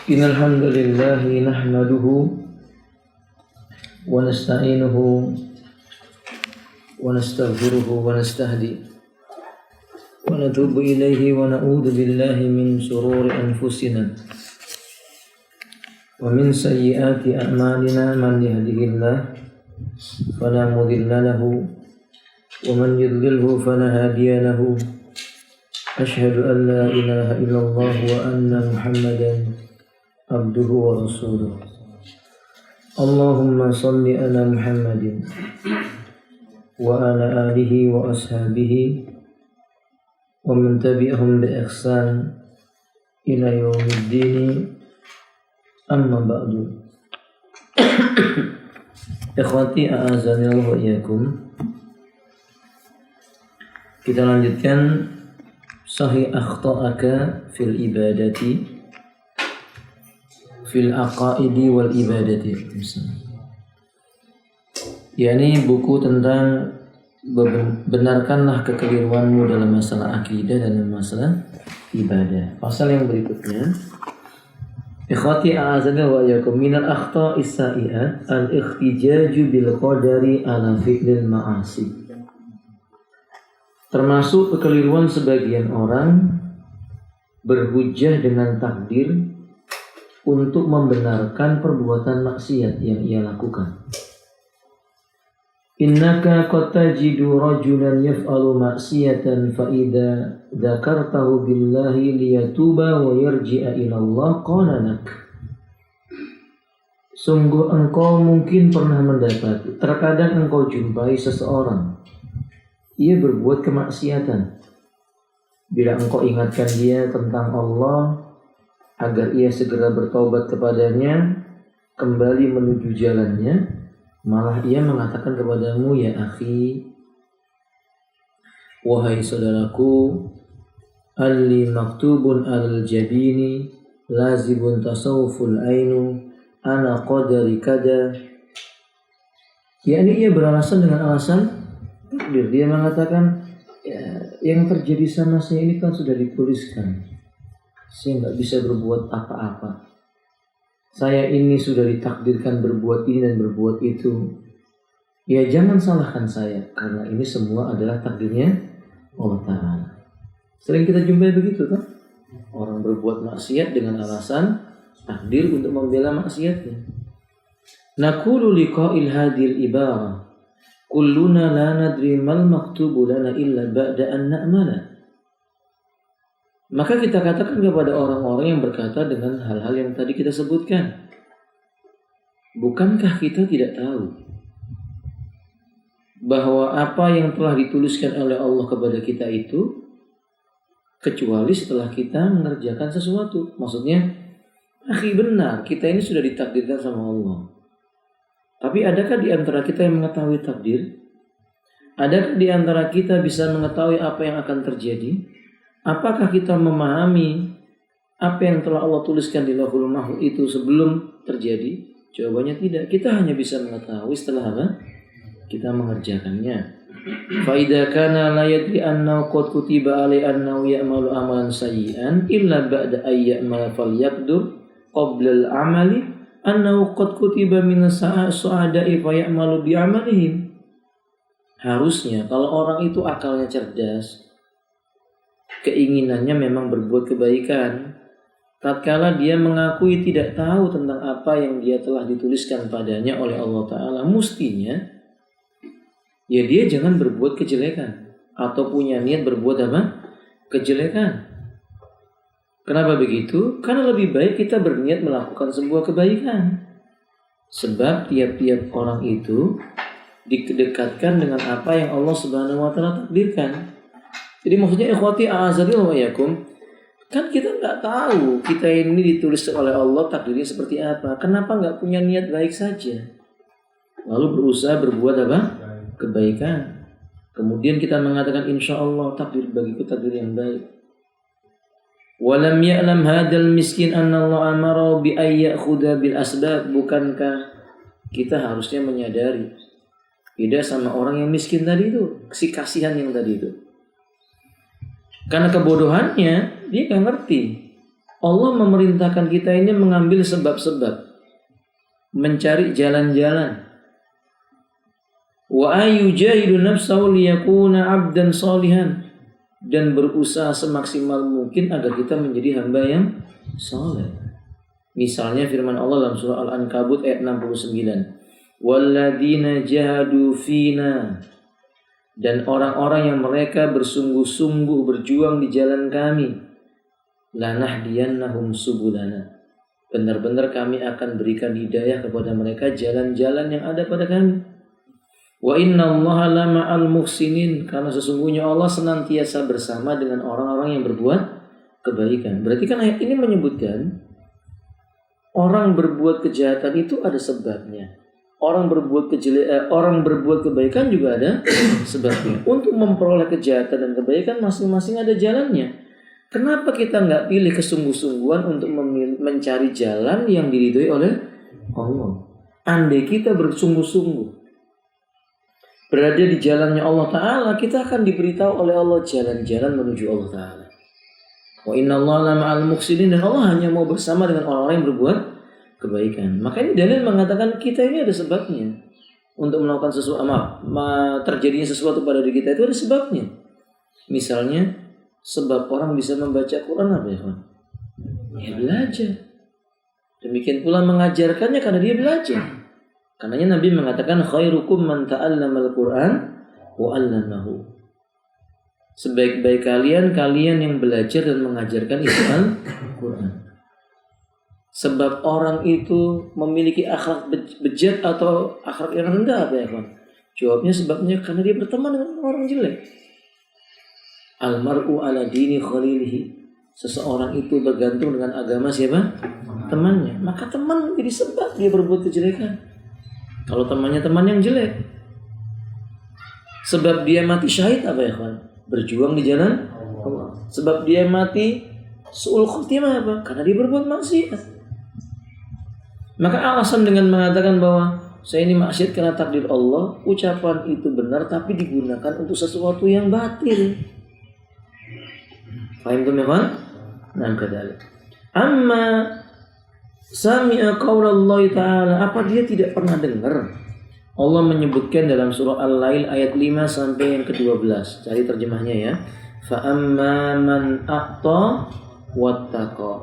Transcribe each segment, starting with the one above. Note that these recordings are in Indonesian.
Innal hamdalillah nahmaduhu wa nasta'inuhu wa nastaghfiruhu wa nastahdi wa natubu ilayhi wa na'udzu billahi min shururi anfusina wa min sayyiati a'malina. Man yahdihillahu fala mudilla lahu wa man yudlilhu fala hadiya lahu. Asyhadu an la ilaha illallah wa anna Muhammadan abduhu wa rasuluh. Allahumma salli ala Muhammadin wa ala alihi wa ashabihi wa man tabi'ahum bi ihsan ila yaumiddin. Amma ba'du. Ikhwati a'azani Allah wa iyyakum. Kita lanjutkan Sahih akhta'aka fil ibadati fil aqaidi wal ibadati. Yani buku tentang benarkanlah kekeliruanmu dalam masalah akidah dan masalah ibadah. Pasal yang berikutnya, ikhwati a'azana wa iyyakum, minal akhta'is sa'iat al-ikhtijaju bil qadari ala fi'lil ma'asi. Termasuk kekeliruan sebagian orang berhujjah dengan takdir untuk membenarkan perbuatan maksiat yang ia lakukan. Innaka qad tajidu rajulan yaf'alu maksiyatan fa idza dzakartahu billahi liyatuba wa yarji'a ila Allah qala lak. Sungguh engkau mungkin pernah mendapati, terkadang engkau jumpai seseorang ia berbuat kemaksiatan. Bila engkau ingatkan dia tentang Allah agar ia segera bertaubat kepadanya, kembali menuju jalannya, malah ia mengatakan kepadamu, ya akhi, wahai saudaraku, alli maktubun al jabini lazibun tasawuful ainu ana qadari kada. Yakni ia beralasan dengan alasan takdir. Dia mengatakan, ya, yang terjadi sama saya ini kan sudah dituliskan. Saya nggak bisa berbuat apa-apa. Saya ini sudah ditakdirkan berbuat ini dan berbuat itu. Ya jangan salahkan saya, karena ini semua adalah takdirnya Allah Ta'ala. Sering kita jumpai begitu kan? Orang berbuat maksiat dengan alasan takdir untuk membela maksiatnya. Naqulu liqa'il hadil ibarah kulluna la nadri mal maktubu lana illa ba'da an na'mala. Maka kita katakan kepada orang-orang yang berkata dengan hal-hal yang tadi kita sebutkan, bukankah kita tidak tahu bahwa apa yang telah dituliskan oleh Allah kepada kita itu kecuali setelah kita mengerjakan sesuatu. Maksudnya, akhi, benar, kita ini sudah ditakdirkan sama Allah. Tapi adakah di antara kita yang mengetahui takdir? Adakah di antara kita bisa mengetahui apa yang akan terjadi? Apakah kita memahami apa yang telah Allah tuliskan di Lauhul Mahfuz itu sebelum terjadi? Jawabannya tidak. Kita hanya bisa mengetahui setelah apa? Kita mengerjakannya. Fa idza kana la yadri annahu qad kutiba alai annahu ya'malu amalan sayyi'an illa ba'da ay ya'mala falyaqdur qabla al-amali annahu qad kutiba min as-su'ada'i fa ya'malu bi amalihim. Harusnya kalau orang itu akalnya cerdas, keinginannya memang berbuat kebaikan, tatkala dia mengakui tidak tahu tentang apa yang dia telah dituliskan padanya oleh Allah Ta'ala, mestinya ya dia jangan berbuat kejelekan atau punya niat berbuat apa? Kejelekan. Kenapa begitu? Karena lebih baik kita berniat melakukan sebuah kebaikan. Sebab tiap-tiap orang itu didekatkan dengan apa yang Allah Subhanahu wa Ta'ala takdirkan. Jadi maksudnya ikhwati a'azani wa iyyakum, kan kita nggak tahu kita ini ditulis oleh Allah takdirnya seperti apa. Kenapa nggak punya niat baik saja, lalu berusaha berbuat apa? Kebaikan. Kemudian kita mengatakan insya Allah takdir bagiku takdir yang baik. Walam ya'lam hadal miskin anna Allah amara bi ay ya'khudha bil asbab. Bukankah kita harusnya menyadari, beda sama orang yang miskin tadi itu, si kasihan yang tadi itu. Karena kebodohannya, dia gak ngerti Allah memerintahkan kita ini mengambil sebab-sebab, mencari jalan-jalan. Wa ayyujahidu nafsahu liyakuna 'abdan shalihan, dan berusaha semaksimal mungkin agar kita menjadi hamba yang saleh. Misalnya firman Allah dalam surah Al-Ankabut ayat 69. Walladzina jahadu fina, dan orang-orang yang mereka bersungguh-sungguh berjuang di jalan kami, lanahdiyannahum subulana, benar-benar kami akan berikan hidayah kepada mereka jalan-jalan yang ada pada kami. Wa innallaha lama'al muhsinin, karena sesungguhnya Allah senantiasa bersama dengan orang-orang yang berbuat kebaikan. Berarti kan ayat ini menyebutkan orang berbuat kejahatan itu ada sebabnya. Orang berbuat kebaikan juga ada sebabnya. Untuk memperoleh kejahatan dan kebaikan masing-masing ada jalannya. Kenapa kita nggak pilih kesungguh-sungguhan untuk mencari jalan yang diridhoi oleh Allah? Andai kita bersungguh-sungguh berada di jalannya Allah Ta'ala, kita akan diberitahu oleh Allah jalan-jalan menuju Allah Ta'ala. Wa innallaha lama'al muhsinin, dan Allah hanya mau bersama dengan orang-orang yang berbuat kebaikan. Makanya dalil mengatakan kita ini ada sebabnya. Untuk melakukan sesuatu, terjadinya sesuatu pada diri kita itu ada sebabnya. Misalnya, sebab orang bisa membaca Quran apa ya, kawan? Ya belajar. Demikian pula mengajarkannya karena dia belajar. Karenanya Nabi mengatakan khairukum man ta'allamal Qur'an wa 'allamahu. Sebaik-baik kalian yang belajar dan mengajarkan isi Al-Qur'an. Sebab orang itu memiliki akhlak bejat atau akhlak yang rendah apa ya, kawan? Jawabnya sebabnya karena dia berteman dengan orang jelek. Al-mar'u ala dini khalilihi. Seseorang itu bergantung dengan agama siapa? Temannya. Maka teman menjadi sebab dia berbuat kejelekan. Kalau temannya teman yang jelek, sebab dia mati syahid apa ya, kawan? Berjuang di jalan Allah. Sebab dia mati su'ul khotimah apa? Karena dia berbuat maksiat. Maka alasan dengan mengatakan bahwa saya ini maksiat karena takdir Allah, ucapan itu benar tapi digunakan untuk sesuatu yang batil. Paham tu, kawan? Nah, kadalik. Amma sami'a qaulallahi ta'ala, apa dia tidak pernah dengar? Allah menyebutkan dalam surah Al-Lail ayat 5 sampai yang ke-12. Cari terjemahnya ya. Fa amma man a'ta wattaqa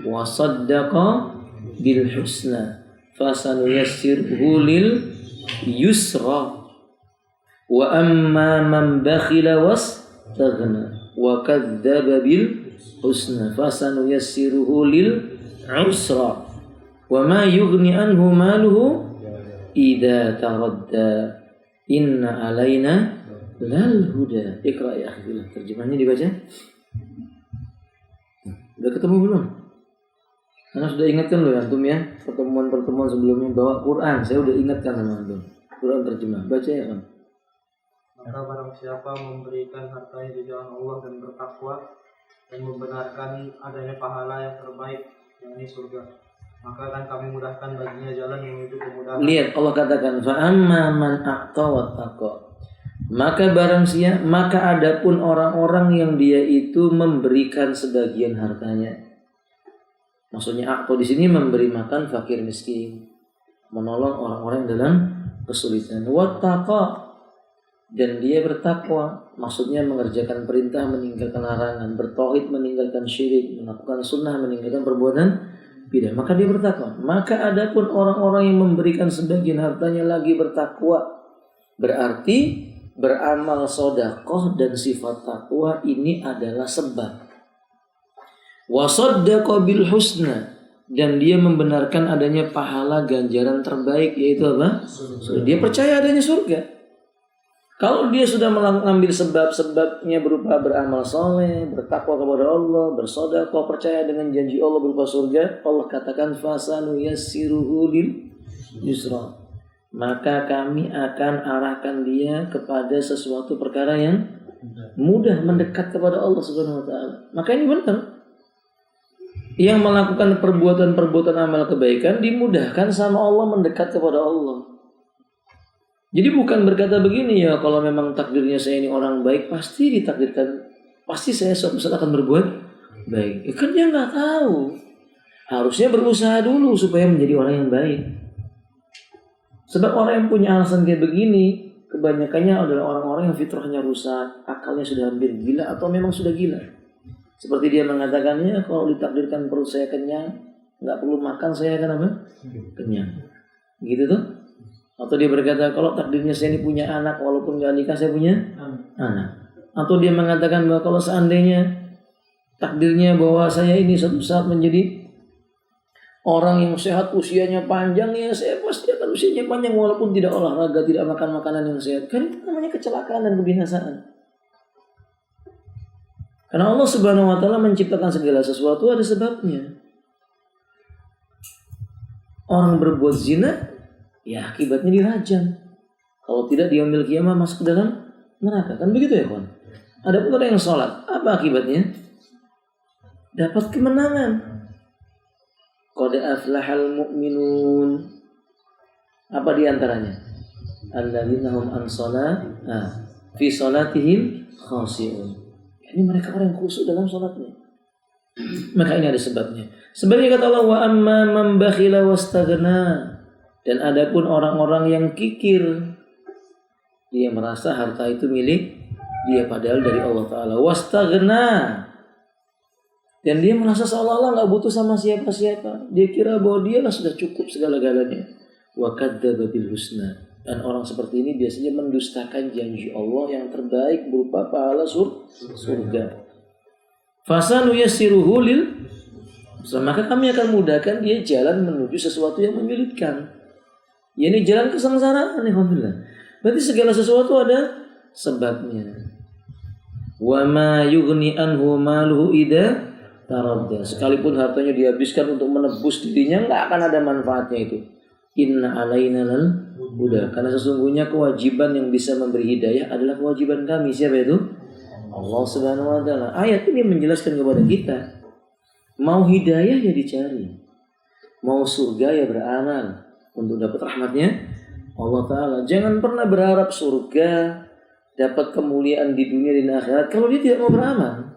wa saddaqa bil husna fasanuyassirhu lil yusra wa amma man bakhila wastaghna wa kadzdzaba bil husna fasanuyassiruhu lil usra wa ma yughni anhu maluhu idza taradda inna alaina lal huda. Iqra ya akhi. Terjemahnya dibaca. Udah ketemu belum? Karena sudah ingatkan loh antum ya, pertemuan-pertemuan sebelumnya bawa Quran. Saya udah ingatkan sama antum. Quran terjemah. Baca ya, kan? Maka barang siapa memberikan hartanya di jalan Allah dan bertakwa dan membenarkan adanya pahala yang terbaik, yakni surga, maka akan kami mudahkan baginya jalan menuju kemudahan. Lihat Allah katakan fa amma man a'ta wattaqa. Maka adapun orang-orang yang dia itu memberikan sebagian hartanya. Maksudnya a'ta di sini memberi makan fakir miskin, menolong orang-orang dalam kesulitan. Wattaqa, dan dia bertakwa, maksudnya mengerjakan perintah, meninggalkan larangan, bertauhid, meninggalkan syirik, melakukan sunnah, meninggalkan perbuatan bidah. Maka dia bertakwa. Maka adapun orang-orang yang memberikan sebagian hartanya lagi bertakwa, berarti beramal sedekah dan sifat takwa ini adalah sebab. Wa saddaqa bil husna, dan dia membenarkan adanya pahala ganjaran terbaik, yaitu apa? Dia percaya adanya surga. Kalau dia sudah mengambil sebab-sebabnya berupa beramal soleh, bertakwa kepada Allah, bersedekah, percaya dengan janji Allah berupa surga, Allah katakan fasanuyassiruhu lil yusra. Maka kami akan arahkan dia kepada sesuatu perkara yang mudah, mendekat kepada Allah Subhanahu wa taala. Maka ini benar. Yang melakukan perbuatan-perbuatan amal kebaikan dimudahkan sama Allah, mendekat kepada Allah. Jadi bukan berkata begini ya, kalau memang takdirnya saya ini orang baik, pasti ditakdirkan, pasti saya suatu saat akan berbuat baik. Ya, kan dia nggak tahu. Harusnya berusaha dulu supaya menjadi orang yang baik. Sebab orang yang punya alasan kayak begini, kebanyakannya adalah orang-orang yang fitrahnya rusak, akalnya sudah hampir gila atau memang sudah gila. Seperti dia mengatakannya, kalau ditakdirkan perut saya kenyang, nggak perlu makan, saya akan apa? Kenyang. Gitu tuh. Atau dia berkata, kalau takdirnya saya ini punya anak, walaupun nggak nikah saya punya anak. Atau dia mengatakan bahwa kalau seandainya takdirnya bahwa saya ini suatu saat menjadi orang yang sehat, usianya panjang, ya saya pasti akan usianya panjang walaupun tidak olahraga, tidak makan makanan yang sehat. Kan itu namanya kecelakaan dan kebinasaan. Karena Allah Subhanahu wa taala menciptakan segala sesuatu ada sebabnya. Orang berbuat zina, ya akibatnya dirajam. Kalau tidak dia yaumil qiyamah masuk ke dalam neraka. Kan begitu ya, kawan? Adapun orang yang sholat, apa akibatnya? Dapat kemenangan. Qad aflahal mu'minun. Apa di antaranya? Alladzina hum an fi salatihim khashi'un. Ini mereka orang yang khusyuk dalam salatnya. Maka ini ada sebabnya. Sebenarnya kata Allah, wa amma man bakhila wastaghna. Dan adapun orang-orang yang kikir, dia merasa harta itu milik dia padahal dari Allah Ta'ala. Wastaghna. Dan dia merasa seolah-olah gak butuh sama siapa-siapa. Dia kira bahwa dia lah sudah cukup segala-galanya. Wa kadzdzaba bil husna. Dan orang seperti ini biasanya mendustakan janji Allah yang terbaik berupa pahala surga. Fasanu yassiruhu lil. Maka kami akan mudahkan dia jalan menuju sesuatu yang menyulitkan. Ya, ini jalan kesengsaraan. Alhamdulillah. Berarti segala sesuatu ada sebabnya. Wa ma yughni anhu maluhu idza taradda. Sekalipun hartanya dihabiskan untuk menebus dirinya, enggak akan ada manfaatnya itu. Inna alaina lal huda. Karena sesungguhnya kewajiban yang bisa memberi hidayah adalah kewajiban kami. Siapa itu? Allah Subhanahu wa taala. Ayat ini menjelaskan kepada kita, mau hidayah ya dicari, mau surga ya beramal untuk dapat rahmatnya Allah Ta'ala. Jangan pernah berharap surga, dapat kemuliaan di dunia dan akhirat kalau dia tidak mau beramal.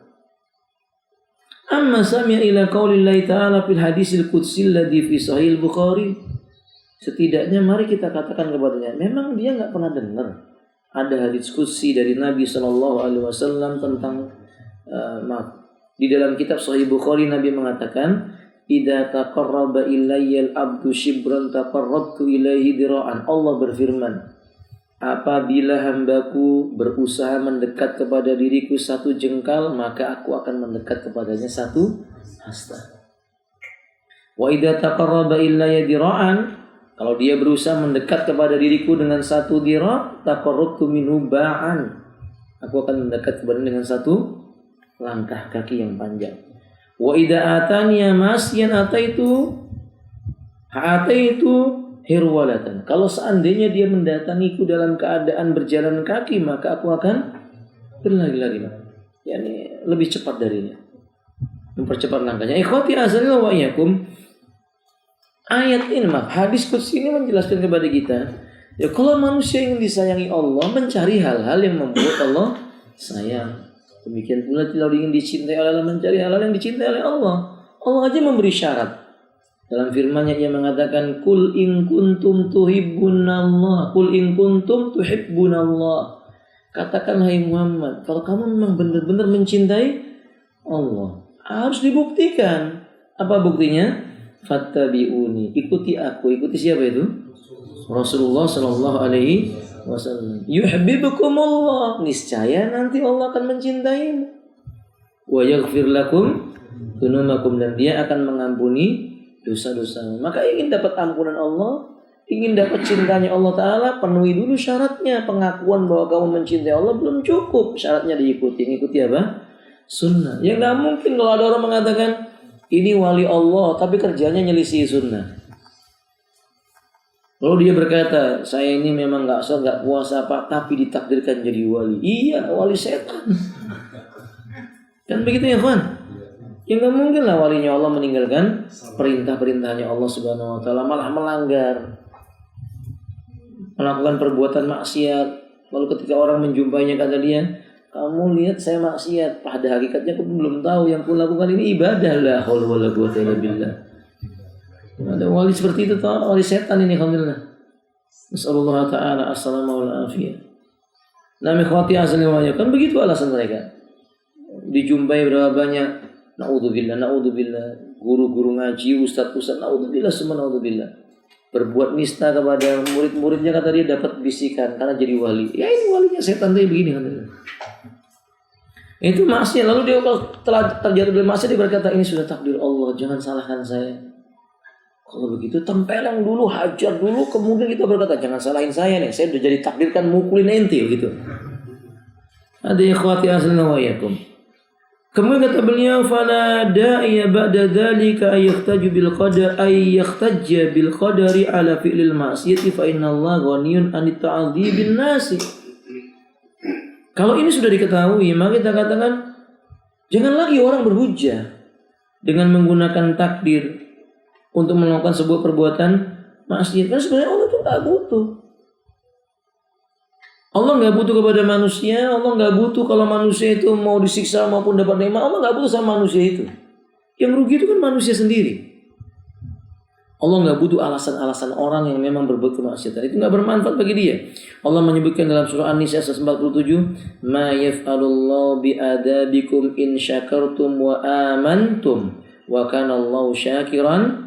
Amma sami'a ila qaulillahi ta'ala fil hadisil qudsi alladhi fi sahih Bukhari. Setidaknya mari kita katakan kepadanya, memang dia enggak pernah dengar ada hadis qudsi dari Nabi SAW tentang di dalam kitab Sahih Bukhari Nabi mengatakan, idza taqarraba ilayya al-'abdu shibran taqarrabtu ilaihi dira'an. Allah berfirman, apabila hambaku berusaha mendekat kepada diriku satu jengkal, maka aku akan mendekat kepadanya satu hasta. Wa idza taqarraba ilayya dira'an, kalau dia berusaha mendekat kepada diriku dengan satu dira', taqarrabtu minhu ba'an, aku akan mendekat kepadanya dengan satu langkah kaki yang panjang. Wa idza ataniya masyan ataitu hirwalatan. Kalau seandainya dia mendatangiku dalam keadaan berjalan kaki, maka aku akan berlari-lari. Yani lebih cepat darinya, mempercepat langkahnya. Ikhwati azalillah wa iyyakum. Ayat ini, hadis qudsi ini menjelaskan kepada kita, ya kalau manusia yang disayangi Allah mencari hal-hal yang membuat Allah sayang. Demikian pula kalau ingin dicintai oleh Allah, mencari hal-hal yang dicintai oleh Allah. Allah aja memberi syarat. Dalam firman-Nya Ia mengatakan, Qul in kuntum tuhibbunallah, Qul in kuntum tuhibbunallah. Katakan hai Muhammad, kalau kamu memang benar-benar mencintai Allah, harus dibuktikan. Apa buktinya? Fattabi'uni, ikuti aku. Ikuti siapa itu? Rasulullah sallallahu alaihi wasallam. Yuhibbukumullah, niscaya nanti Allah akan mencintaimu. Wa yaghfir lakum dzunubakum, dan Dia akan mengampuni dosa-dosamu. Maka ingin dapat ampunan Allah, ingin dapat cintanya Allah Ta'ala, penuhi dulu syaratnya. Pengakuan bahwa kamu mencintai Allah belum cukup, syaratnya diikuti. Ikuti apa? Sunnah. Ya gak mungkin kalau ada orang mengatakan ini wali Allah tapi kerjanya nyelisih sunnah. Lalu dia berkata, saya ini memang gak puasa Pak, tapi ditakdirkan jadi wali. Iya, wali setan. Kan begitu ya kawan? Ya gak mungkin lah walinya Allah meninggalkan perintah-perintahnya Allah Subhanahu wa taala, malah melanggar, melakukan perbuatan maksiat. Lalu ketika orang menjumpainya, kata dia, kamu lihat saya maksiat, pada hakikatnya kamu belum tahu yang kulakukan ini ibadah. La haula wala quwwata illa billah. Ada wali seperti itu, wali setan ini, alhamdulillah. Nasallallahu ta'ala as-salama wal afiyah. Nah, ikhwati azza wa jalla, kan begitu alasan mereka. Dijumpai berapa banyak, naudzubillah, guru-guru ngaji, ustaz-ustaz, naudzubillah, semua naudzubillah. Berbuat nista kepada murid-muridnya, kata dia dapat bisikan karena jadi wali. Ya ini walinya setan tadi begini, alhamdulillah. Itu maksiat. Lalu dia kalau telah terjatuh dalam maksiat, dia berkata, ini sudah takdir Allah, jangan salahkan saya. Kalau begitu tempeleng dulu, hajar dulu, kemudian kita berkata, jangan salahin saya nih, saya udah jadi takdirkan mukulin ente gitu. Ada ikhwati aslina wa yakum. Kemudian kata beliau, fala da'iya ba'da dzalika ayyahtaju bil qadar ayyahtajja bil qadari ala fi'lil ma'siyati fa innallaha ghaniyun 'anit ta'dzibin nasi. Kalau ini sudah diketahui, maka kita katakan jangan lagi orang berhujjah dengan menggunakan takdir untuk melakukan sebuah perbuatan maksiat. Karena sebenarnya Allah itu nggak butuh. Allah nggak butuh kepada manusia. Allah nggak butuh kalau manusia itu mau disiksa maupun dapat nikmat. Allah nggak butuh sama manusia itu. Yang rugi itu kan manusia sendiri. Allah nggak butuh alasan-alasan orang yang memang berbuat kemaksiatan. Itu nggak bermanfaat bagi dia. Allah menyebutkan dalam surah An-Nisa 147, "Ma yaf'alullahu bi'adabikum in syakartum wa amantum wa kana Allahu syakiran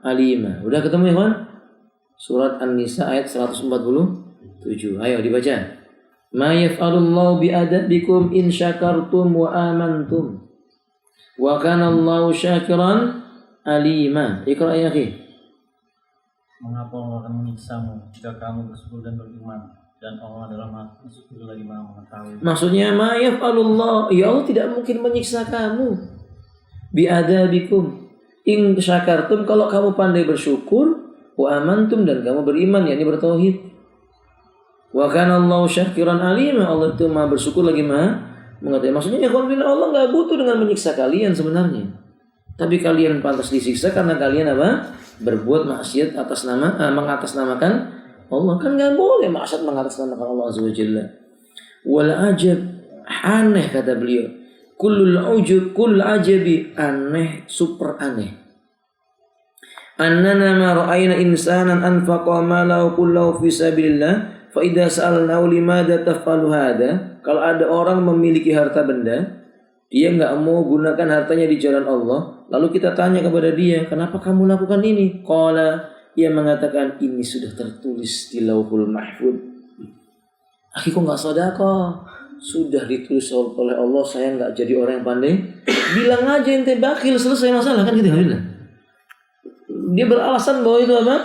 alima." Udah ketemu ya, kawan? Surat An-Nisa ayat 147. Ayo dibaca. "Ma yaf'alullahu bi'adabikum in syakartum wa amantum wa kana Allahu syakiran alima." Iqra ya akhi. Mengapa Allah akan menyiksamu jika kamu bersyukur dan beriman, dan Allah adalah Maha Bersyukur lagi Maha Mengetahui. Maksudnya ma yaf'alullah, ya Allah tidak mungkin menyiksa kamu. Bi'adabikum in syakartum, kalau kamu pandai bersyukur, wa amantum, dan kamu beriman, yakni bertauhid. Wa kana Allahu syakiran alima, Allah itu Maha bersyukur lagi Maha mengetahui. Maksudnya Allah nggak butuh dengan menyiksa kalian sebenarnya. Tapi kalian pantas disiksa karena kalian apa? Berbuat maksiat atas nama mengatasnamakan Allah. Kan nggak boleh maksiat mengatasnamakan Allah Azza wa Jalla. Wal ajab, aneh kata beliau. Kullul ajabi, aneh, super aneh. Annana ma ra'ayna insanan anfaqa malahu kullahu fi sabilillah fa idza sa'alnahu limadza taf'alu hadza. Kalau ada orang memiliki harta benda, dia enggak mau gunakan hartanya di jalan Allah, lalu kita tanya kepada dia, "Kenapa kamu lakukan ini?" Qala, ia mengatakan, "Ini sudah tertulis di Lauhul Mahfuz." Akhi, kok enggak sedekah? Sudah ditulis oleh Allah, saya enggak jadi orang yang pandai. Bilang aja ente bakhil, selesai masalah kan gitu. Dia beralasan bahwa itu apa?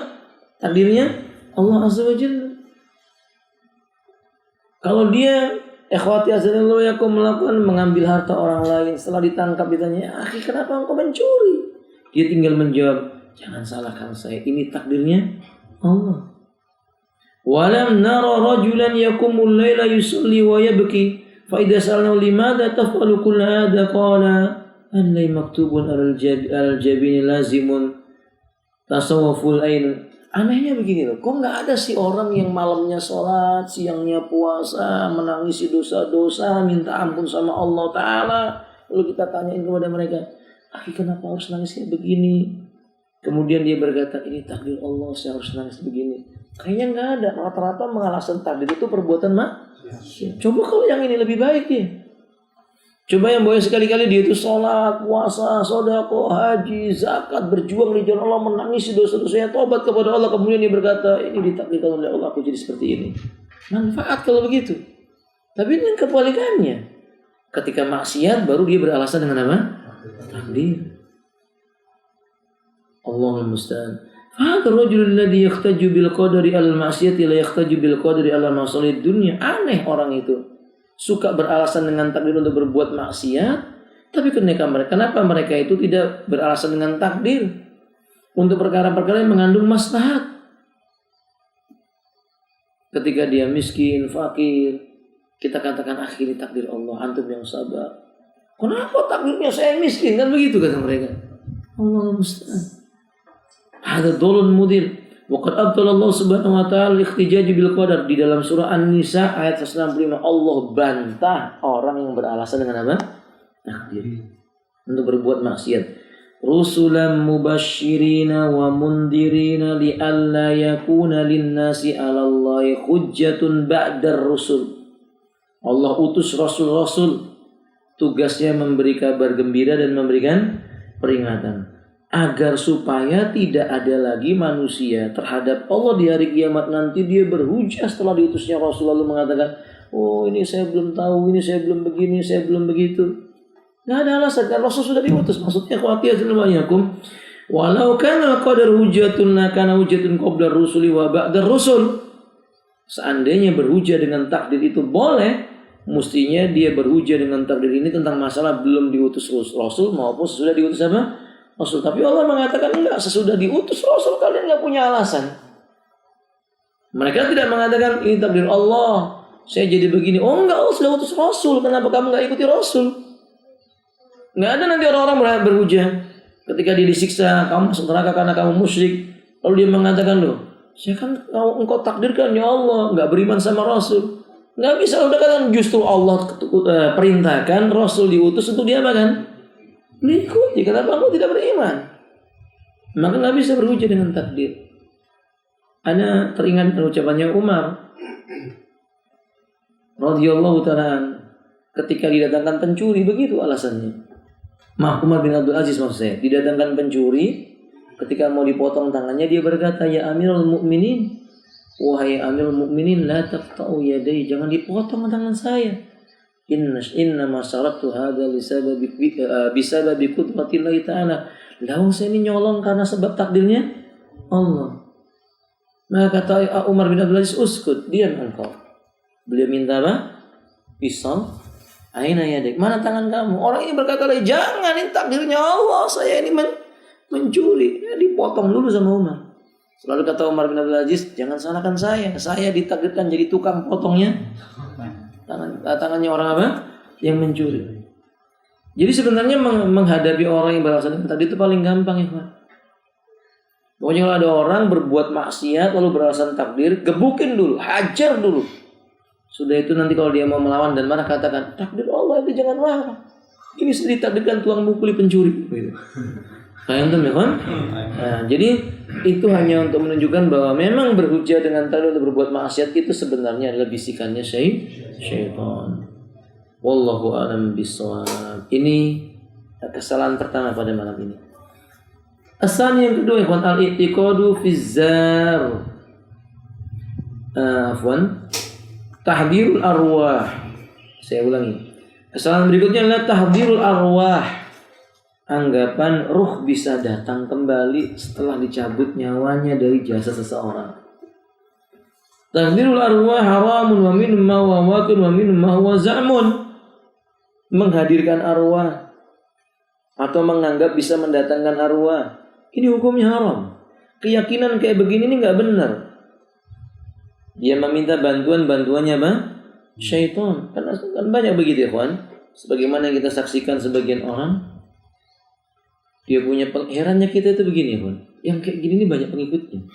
Takdirnya Allah Azza wa Jalla. Kalau dia ikhwati azanillahu yakum melakukan mengambil harta orang lain, setelah ditangkap ditanya, "Akhi, kenapa engkau mencuri?" Dia tinggal menjawab, "Jangan salahkan saya, ini takdirnya Allah." Walam nara rajulan yakumul laila yusalli wa yabki fa idza sa'alna limadza taf'alu kull hadha qala annai maktubun al-jabin lazimun tasawwuful ain. Anehnya begini loh, kok nggak ada sih orang yang malamnya sholat, siangnya puasa, menangisi dosa-dosa, minta ampun sama Allah Ta'ala. Lalu kita tanyain kepada mereka, "Akhi, kenapa harus nangis kayak begini?" Kemudian dia berkata, "Ini takdir Allah, saya harus nangis begini." Kayaknya nggak ada, rata-rata mengalasan takdir itu perbuatan maksiat. Coba kalau yang ini lebih baik ya. Coba yang boleh sekali-kali dia itu sholat, puasa, sedekah, haji, zakat, berjuang di jalan Allah, menangisi dosa-dosanya, tobat kepada Allah, kemudian dia berkata, "Ini ditakdirkan oleh Allah, aku jadi seperti ini." Manfaat kalau begitu. Tapi ini kebalikannya. Ketika maksiat baru dia beralasan dengan apa? Takdir. Allahul musta'an. Hadha ar-rajul alladhi yahtaju bil qadari al-ma'siyati la yahtaju bil qadari ala masalihid dunya. Aneh orang itu. Suka beralasan dengan takdir untuk berbuat maksiat, tapi kenapa mereka itu tidak beralasan dengan takdir untuk perkara-perkara yang mengandung maslahat? Ketika dia miskin, fakir, kita katakan, "Akhiri takdir Allah, antum yang sabar." Kenapa takdirnya saya miskin? Kan begitu kata mereka. Allah musta'an. Ada dolun mudil. Waqad abtalallahu subhanahu wa ta'ala ikhtijaj bil qadar. Di dalam surah An-Nisa ayat 165 Allah bantah orang yang beralasan dengan apa? Takdir. Untuk berbuat maksiat. Rusulan mubasyirina wa mundirina li'alla yakuna linnasi 'alallahi hujjatun ba'dar rusul. Allah utus rasul-rasul, tugasnya memberi kabar gembira dan memberikan peringatan agar supaya tidak ada lagi manusia terhadap Allah di hari kiamat nanti dia berhujah setelah diutusnya Rasul lalu mengatakan, oh ini saya belum tahu, ini saya belum begini, saya belum begitu. Nggak ada alasan karena Rasul sudah diutus. Maksudnya khawatir banyakum walau kana qadar hujjatun lakana hujjatun qabla rusuli wa ba'da rusul. Seandainya berhujah dengan takdir itu boleh, mestinya dia berhujah dengan takdir ini tentang masalah belum diutus Rasul maupun sudah diutus apa? Rasul. Tapi Allah mengatakan enggak, sesudah diutus Rasul kalian enggak punya alasan. Mereka tidak mengatakan ini takdir Allah, saya jadi begini. Oh enggak, Allah sudah utus Rasul, kenapa kamu enggak ikuti Rasul? Enggak ada nanti orang-orang berhujah ketika dia disiksa, kamu masuk neraka karena kamu musyrik. Lalu dia mengatakan, loh, saya kan engkau takdirkan ya Allah, enggak beriman sama Rasul. Enggak bisa, udah kan justru Allah perintahkan Rasul diutus untuk dia apa kan? Mengikuti, kenapa kamu tidak beriman? Maka nggak bisa berhujah dengan takdir. Ana teringat ucapannya Umar radhiyallahu ta'ala ketika didatangkan pencuri, begitu alasannya. Umar bin Abdul Aziz maksud saya, didatangkan pencuri, ketika mau dipotong tangannya dia berkata, ya Amirul Mukminin, wahai Amirul Mukminin, la taqta'u yadai, jangan dipotong tangan saya. Inna masyaratu hadza bisababi qudratillahi ta'ala. Lawang saya ini nyolong karena sebab takdirnya Allah. Maka kata Umar bin Abdul Aziz, uskut, diam engkau. Beliau minta apa? Pisau. Aina yadik, mana tangan kamu? Orang ini berkata, jangan, ini takdirnya Allah, saya ini mencuri. Ya, dipotong dulu sama Umar. Lalu kata Umar bin Abdul Aziz, jangan salahkan saya ditakdirkan jadi tukang potongnya tangannya orang apa? Yang mencuri. Jadi sebenarnya menghadapi orang yang beralasan tadi itu paling gampang ya Pak. Pokoknya kalau ada orang berbuat maksiat lalu beralasan takdir, gebukin dulu, hajar dulu. Sudah itu nanti kalau dia mau melawan dan marah katakan, takdir Allah itu jangan marah. Ini sudah ditakdirkan tuang mukuli pencuri. Gitu. Paham ya kan? Nah, jadi itu hanya untuk menunjukkan bahwa memang berhujah dengan takdir untuk berbuat maksiat itu sebenarnya adalah bisikannya syaitan. Wallahu a'lam bishawab. Ini kesalahan pertama pada malam ini. Asal yang kedua, ikhwan, al-i'tiqadu fi zar. Tahdhirul arwah. Saya ulangi. Kesalahan berikutnya adalah tahdhirul arwah. Anggapan ruh bisa datang kembali setelah dicabut nyawanya dari jasad seseorang. Tahdhirul arwah haramun wa minhum ma huwa waqin wa minhum ma huwa za'mun. Menghadirkan arwah atau menganggap bisa mendatangkan arwah, ini hukumnya haram. Keyakinan kayak begini ini nggak benar. Dia meminta bantuannya apa? Syaitan. Kan banyak begitu ya kawan. Sebagaimana yang kita saksikan sebagian orang, dia punya herannya kita itu begini ya kawan. Yang kayak gini ini banyak pengikutnya.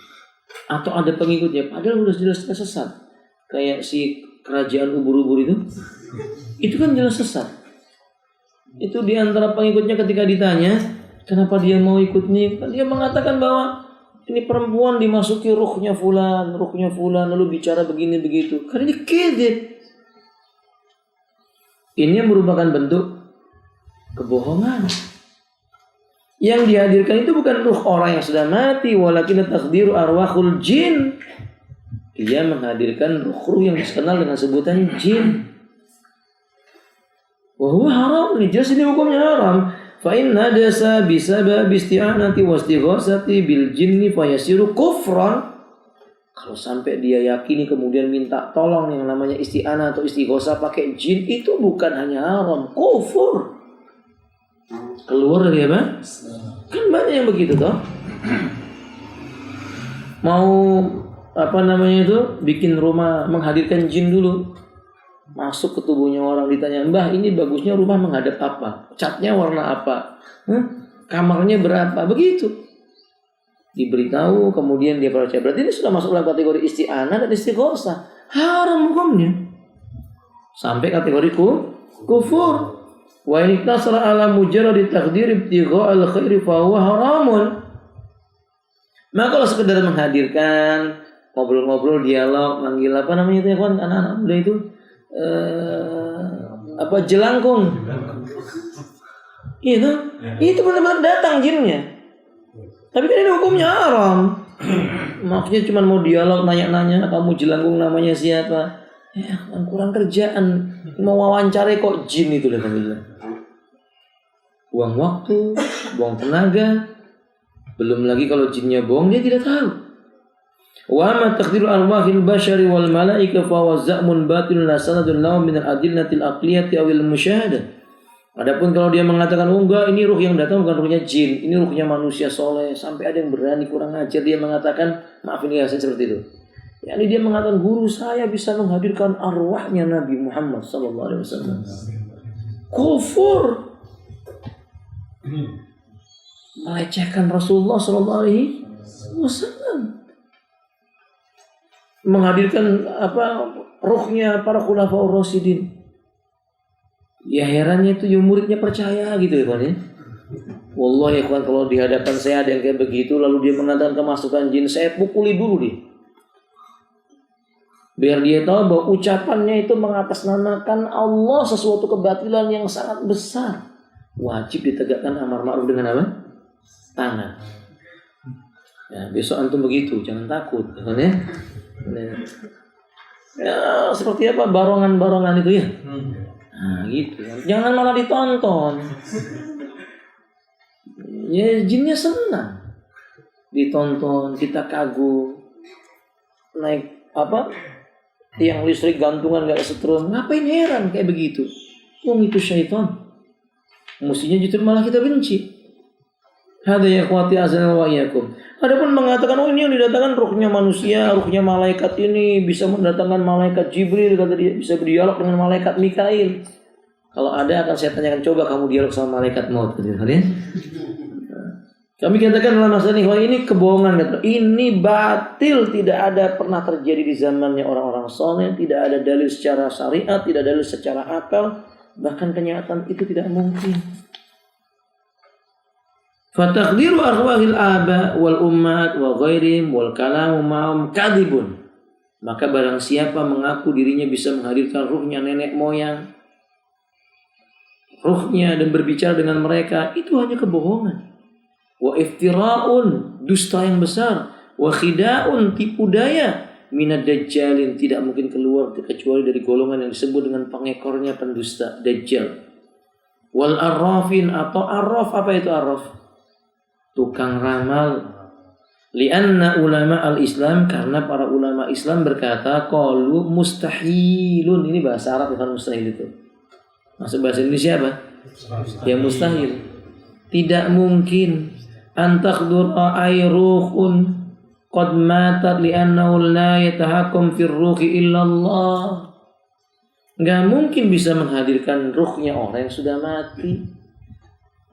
Atau ada pengikutnya, padahal udah jelas sesat. Kayak si kerajaan ubur-ubur itu kan jelas sesat. Itu diantara pengikutnya ketika ditanya, kenapa dia mau ikut nih? Dia mengatakan bahwa ini perempuan dimasuki ruhnya fulan, lalu bicara begini begitu. Karena ini kedzib. Ini merupakan bentuk kebohongan. Yang dihadirkan itu bukan ruh orang yang sudah mati, walakin taqdiru arwahul jin. Dia menghadirkan ruh yang dikenal dengan sebutan jin. Wah haram, ini jelas ini hukumnya haram. Fa inna dasa bisabab isti'anati wastighasati bil jinni fayasiru kufran. Kalau sampai dia yakini kemudian minta tolong yang namanya isti'anah atau istighosah pakai jin, itu bukan hanya haram, kufur. Keluar dari apa? Kan banyak yang begitu toh. Mau bikin rumah menghadirkan jin dulu. Masuk ke tubuhnya orang, ditanya, Mbah ini bagusnya rumah menghadap apa? Catnya warna apa? Kamarnya berapa? Begitu. Diberitahu kemudian dia percaya. Berarti ini sudah masuk dalam kategori isti'anah dan istighosah. Haram hukumnya. Sampai kategori kufur. Wa in iktasara ala mujarrad taqdir ibtigha' al-khairi fa huwa haramun. Maka kalau sekedar menghadirkan ngobrol-ngobrol, dialog, manggil apa namanya itu ya kawan, anak-anak muda itu jelangkung. Itu benar-benar datang jinnya. Tapi kan ini hukumnya haram. Maksudnya cuma mau dialog, nanya-nanya, kamu jelangkung namanya siapa? Ya, kurang kerjaan. Mau wawancara kok jin itu lah bilang. Buang waktu, buang tenaga. Belum lagi kalau jinnya bohong dia tidak tahu. Wa ma taqdiru arwahil bashari wal malaika fa wa za'mun batil la sanadun lahum min al-adillatil aqliyati aw al-musyahadah. Adapun kalau dia mengatakan enggak, ini ruh yang datang bukan ruhnya jin, ini ruhnya manusia soleh, sampai ada yang berani kurang ajar dia mengatakan, maaf ini ya seperti itu. Yani dia mengatakan guru saya bisa menghadirkan arwahnya Nabi Muhammad sallallahu alaihi wasallam. Kufur. Melecehkan Rasulullah sallallahu alaihi wasallam. Menghadirkan ruhnya para khulafaur rasyidin. Ya herannya itu muridnya percaya gitu ya Pak ya. Wallahi ya kawan, kalau di hadapan saya ada yang kayak begitu lalu dia mengatakan kemasukan jin, saya pukuli dulu dia. Biar dia tahu bahwa ucapannya itu mengatasnamakan Allah sesuatu kebatilan yang sangat besar. Wajib ditegakkan amar ma'ruf dengan apa? Tangan. Ya, besok antum begitu, jangan takut, ya. Ya, seperti apa barongan-barongan itu ya? Nah, gitu. Jangan malah ditonton. Ya, jinnya senang. Ditonton, kita kagum. Naik tiang listrik gantungan gak setrum. Ngapain heran kayak begitu? Itu syaitan. Mestinya justru malah kita benci. Hada ya akhwati azan wa iyyakum. Adapun mengatakan ini yang didatangkan ruhnya manusia, ruhnya malaikat ini bisa mendatangkan malaikat Jibril, kata dia bisa berdialog dengan malaikat Mikail. Kalau ada akan saya tanyakan, coba kamu dialog sama malaikat maut gitu kalian. Kami katakan dalam masalah ini, wah ini kebohongan kata. Ini batil, tidak ada pernah terjadi di zamannya orang-orang saleh, tidak ada dalil secara syariat, tidak ada dalil secara akal, bahkan kenyataan itu tidak mungkin. Fataqdiru arwahil aba wal ummat wa ghairihim wal kalamu ma'hum kadhibun. Maka barang siapa mengaku dirinya bisa menghadirkan ruhnya nenek moyang, ruhnya dan berbicara dengan mereka, itu hanya kebohongan. Wa iftira'un, dusta yang besar. Wa khida'un, tipu daya. Minad dajjalin, tidak mungkin keluar kecuali dari golongan yang disebut dengan pengekornya pendusta, dajjal. Wal arrafin, atau arraf, apa itu arraf? Tukang ramal. Lianna ulama al-Islam, karena para ulama Islam berkata qalu mustahilun. Ini bahasa Arab bukan mustahil itu. Masuk bahasa Indonesia apa? Ya mustahil. Tidak mungkin antakhdura ayruhun qad matat li'annahu la yatahakkum fir ruhi illa Allah. Enggak mungkin bisa menghadirkan ruhnya orang yang sudah mati.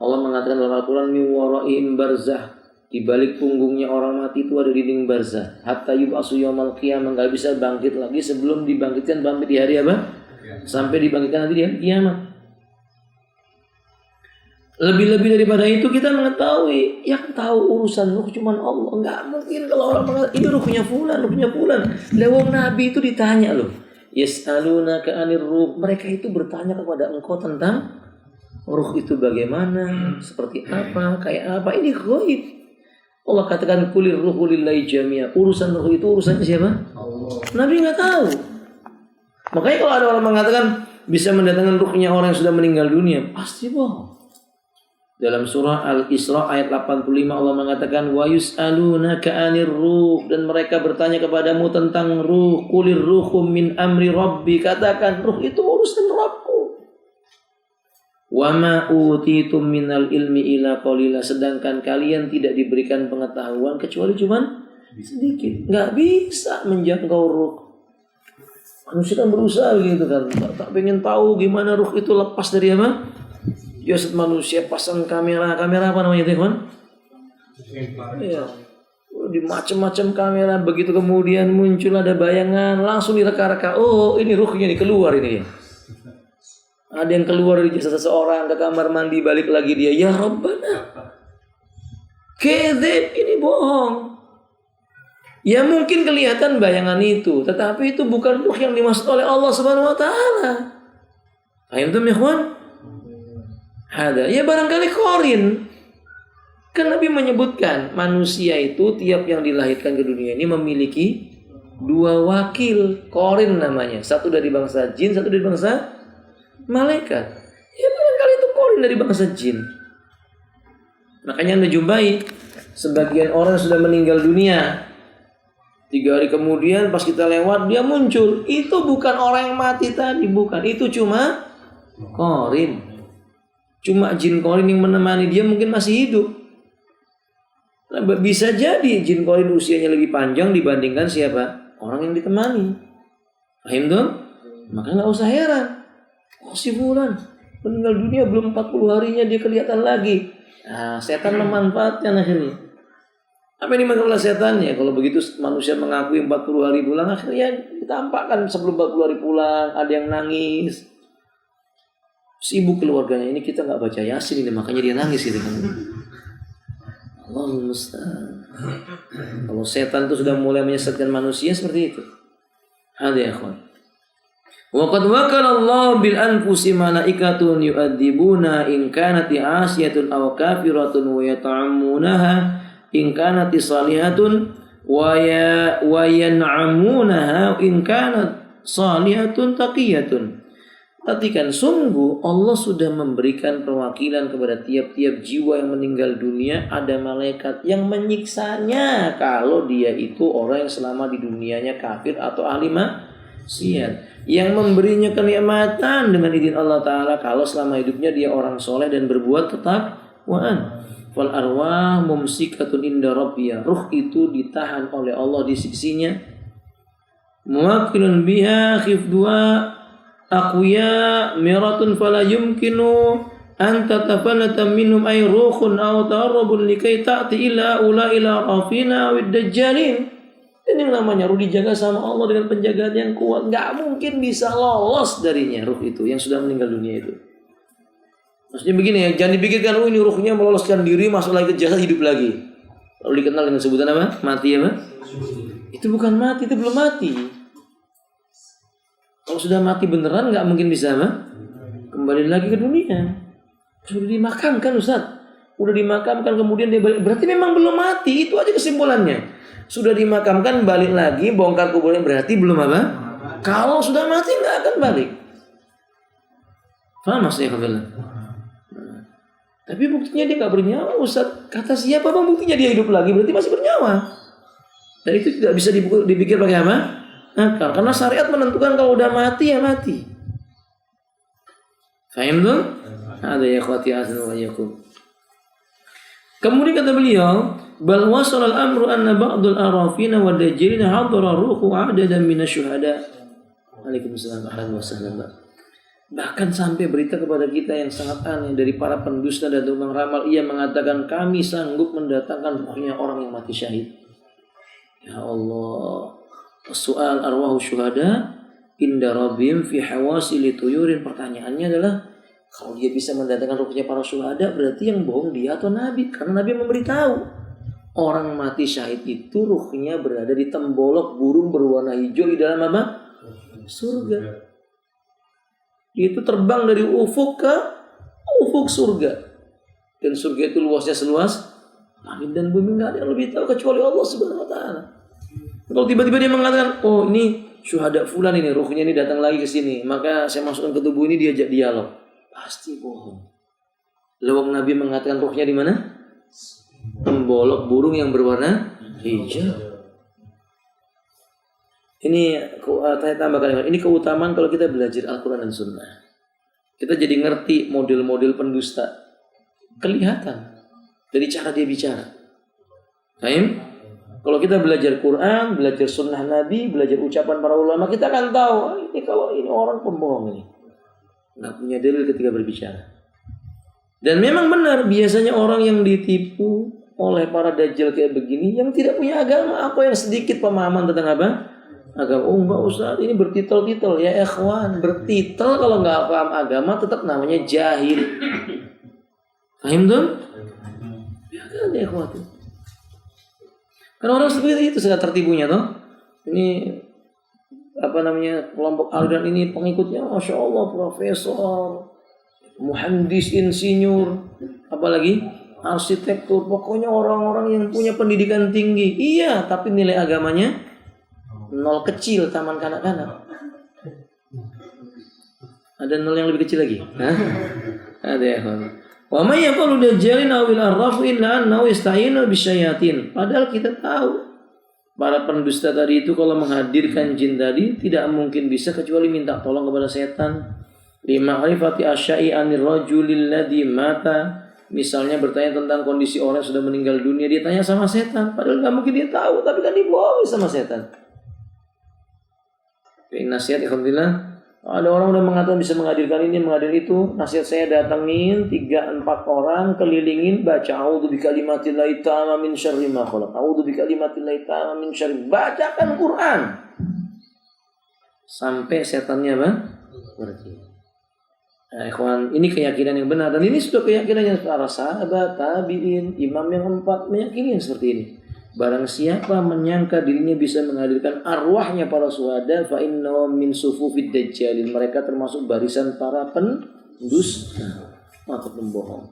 Allah mengatakan dalam Al-Quran, min wara'ihim barzah, di balik punggungnya orang mati itu ada dinding barzah. Hatta yub'asu yaumal qiyamah, enggak bisa bangkit lagi sebelum dibangkitkan sampai di hari apa? Sampai dibangkitkan nanti di hari kiamat. Lebih-lebih daripada itu kita mengetahui yang tahu urusan ruh cuma Allah. Enggak mungkin kalau orang mengatakan ini ruhnya fulan. Lewat Nabi itu ditanya loh. Yas'alunaka 'anir ruh. Mereka itu bertanya kepada engkau tentang ruh itu bagaimana, seperti apa, kayak apa. Ini ghaib. Allah katakan kulir ruhu lillahi jami'a. Urusan ruh itu urusannya siapa? Allah. Nabi enggak tahu. Makanya kalau ada orang mengatakan bisa mendatangkan ruhnya orang yang sudah meninggal dunia, pasti bohong. Dalam surah Al-Isra ayat 85 Allah mengatakan wa yus'alunaka 'anir ruh, dan mereka bertanya kepadamu tentang ruh. Qulir ruhum min amri rabbi. Katakan ruh itu urusan Rabbku. Wa ma utitum minal ilmi illa qalila. Sedangkan kalian tidak diberikan pengetahuan kecuali cuman sedikit. Enggak bisa menjangkau ruh. Manusia kan berusaha gitu kan. Tak pengen tahu gimana ruh itu lepas dari apa? Jasad manusia, pasang kamera apa namanya itu, kan? Iya. di macam-macam kamera. Begitu kemudian muncul ada bayangan, langsung direka-reka. Oh, ini ruhnya nih keluar ini. Ada yang keluar dari jasad seseorang ke kamar mandi, balik lagi dia. Ya Rabbana, kedzib, ini bohong. Ya mungkin kelihatan bayangan itu, tetapi itu bukan ruh yang dimaksud oleh Allah Subhanahu wa taala. Fahimtum ya ikhwan? Ada. Ya barangkali korin. Kan Nabi menyebutkan manusia itu tiap yang dilahirkan ke dunia ini memiliki 2 wakil, korin namanya. Satu dari bangsa jin, satu dari bangsa malaikat. Ya barangkali itu korin dari bangsa jin. Makanya Anda jumpai sebagian orang sudah meninggal dunia, 3 hari kemudian pas kita lewat dia muncul. Itu bukan orang yang mati tadi, bukan. Itu cuma korin. Cuma jin korin yang menemani dia mungkin masih hidup. Nah, bisa jadi jin korin usianya lebih panjang dibandingkan siapa? Orang yang ditemani. Paham dong? Maka nggak usah heran. Oh si fulan meninggal dunia belum 40 harinya dia kelihatan lagi. Nah, setan memanfaatkan akhirnya. Apa yang dimaksud oleh setannya? Kalau begitu manusia mengakui 40 hari pulang, akhirnya ditampakkan sebelum 40 hari pulang, ada yang nangis. Sibuk keluarganya, ini kita nggak baca Yasin ini, makanya dia nangis gitu kan. Allahul musta'an. Kalau setan itu sudah mulai menyesatkan manusia seperti itu. Hadi ya ikhwan. Wa qad wakala Allah bil anfusi malaikatun yu'adzibuna in kanat asiyatun aw kafiratun wa yata'ammunaha in kanat salihatun wa yan'amunaha in kanat salihatun taqiyatun. Perhatikan, sungguh Allah sudah memberikan perwakilan kepada tiap-tiap jiwa yang meninggal dunia. Ada malaikat yang menyiksanya kalau dia itu orang yang selama di dunianya kafir atau ahli maksiat, yang memberinya kenikmatan dengan izin Allah Ta'ala kalau selama hidupnya dia orang soleh dan berbuat ketakwaan. Fal arwah mumsikatun inda rabbiyah. Ruh itu ditahan oleh Allah di sisinya. Muwakilun biha khifdua aqwiya miratun fala yumkinu an tatafalata minhum ay ruhun aw tarabun likai ta'ti ila rafina wid dajjalin. Ini namanya ruh dijaga sama Allah dengan penjagaan yang kuat. Gak mungkin bisa lolos darinya ruh itu yang sudah meninggal dunia itu. Maksudnya begini ya, jangan dipikirkan ini ruhnya meloloskan diri masuk lagi ke jasad hidup lagi. Lalu dikenal dengan sebutan apa? Mati apa? Itu bukan mati, itu belum mati. Kalau sudah mati beneran nggak mungkin bisa apa? Kembali lagi ke dunia. Sudah dimakamkan Ustaz. Udah dimakamkan kemudian dia balik. Berarti memang belum mati. Itu aja kesimpulannya. Sudah dimakamkan balik lagi bongkar kuburnya berarti belum apa? Kalau sudah mati nggak akan balik. Paham maksudnya Alhamdulillah? Tapi buktinya dia nggak bernyawa Ustaz. Kata siapa bang buktinya dia hidup lagi? Berarti masih bernyawa. Dan itu tidak bisa dipikir pakai apa? Akal. Karena syariat menentukan kalau udah mati ya mati. Fahim tuh? Ada ya khawati azan wa yakum. Kemudian kata beliau, bal wasal al-amru anna ba'dul arafina wa dajjalina hadara ruhu adadan minasyuhada. Waalaikumsalam warahmatullahi wabarakatuh. Bahkan sampai berita kepada kita yang sangat aneh dari para pendusta dan tukang ramal, ia mengatakan kami sanggup mendatangkan ruhnya orang yang mati syahid. Ya Allah. Soal arwahu syuhada inda rabbihim fi hawasili tuyurin. Pertanyaannya adalah kalau dia bisa mendatangkan ruhnya para syuhada, berarti yang bohong dia atau Nabi? Karena Nabi memberitahu orang mati syahid itu ruhnya berada di tembolok burung berwarna hijau di dalam apa? Surga. Dia itu terbang dari ufuk ke ufuk surga. Dan surga itu luasnya seluas langit dan bumi. Nggak ada yang lebih tahu kecuali Allah Subhanahu Wa Taala. Kalau tiba-tiba dia mengatakan, oh ini syuhada fulan ini, ruhnya ini datang lagi ke sini, maka saya masukkan ke tubuh ini, diajak dialog. Pasti bohong. Lewang Nabi mengatakan ruhnya di mana? Tembolok burung yang berwarna hijau. Ini saya tambahkan, ini keutamaan kalau kita belajar Al-Quran dan Sunnah. Kita jadi ngerti model-model pendusta. Kelihatan dari cara dia bicara. Paham? Kalau kita belajar Quran, belajar sunnah Nabi, belajar ucapan para ulama, kita akan tahu ini kalau ini orang pembohong ini. Nggak punya dalil ketika berbicara. Dan memang benar, biasanya orang yang ditipu oleh para dajjal kayak begini yang tidak punya agama, apa yang sedikit pemahaman tentang apa? Agama. Oh enggak Ustaz, ini bertitel-titel ya ikhwan. Bertitel kalau nggak paham agama tetap namanya jahil. Paham tuh? Ya kan ya ikhwan tuh. Karena orang seperti itu sudah tertipunya tuh. Ini apa namanya kelompok aliran ini pengikutnya, masya Allah profesor, muhandis, insinyur, apalagi arsitektur, pokoknya orang-orang yang punya pendidikan tinggi. Iya, tapi nilai agamanya nol kecil, taman kanak-kanak. Ada nol yang lebih kecil lagi? Hah? Ada ya. Wa may yaqulu dajjalin aw bil arraf illa annahu yasta'inu bisyayatin. Padahal kita tahu para pendusta tadi itu kalau menghadirkan jin tadi tidak mungkin bisa kecuali minta tolong kepada setan. Lima arifati asya'i anir rajulil ladzi mata. Misalnya bertanya tentang kondisi orang yang sudah meninggal dunia, dia tanya sama setan. Padahal nggak mungkin dia tahu, tapi kan dibohongi sama setan. Nasihat ikhwanillah. Ada orang udah mengatakan bisa menghadirkan ini, menghadirkan itu. Nasihat saya datangin 3-4 orang, kelilingin, baca a'udzu bikalimatillahi ta'ala min syarri ma khalaq. A'udzu bikalimatillahi ta'ala min syarri. Bacakan Quran. Sampai setannya apa? Pergi. Nah, ikhwan, ini keyakinan yang benar dan ini sudah keyakinan yang para sahabat, tabi'in, imam yang 4 meyakini seperti ini. Barang siapa menyangka dirinya bisa menghadirkan arwahnya para syuhada, fa innahu min sufufid dajjalin. Mereka termasuk barisan para pendusta atau pembohong.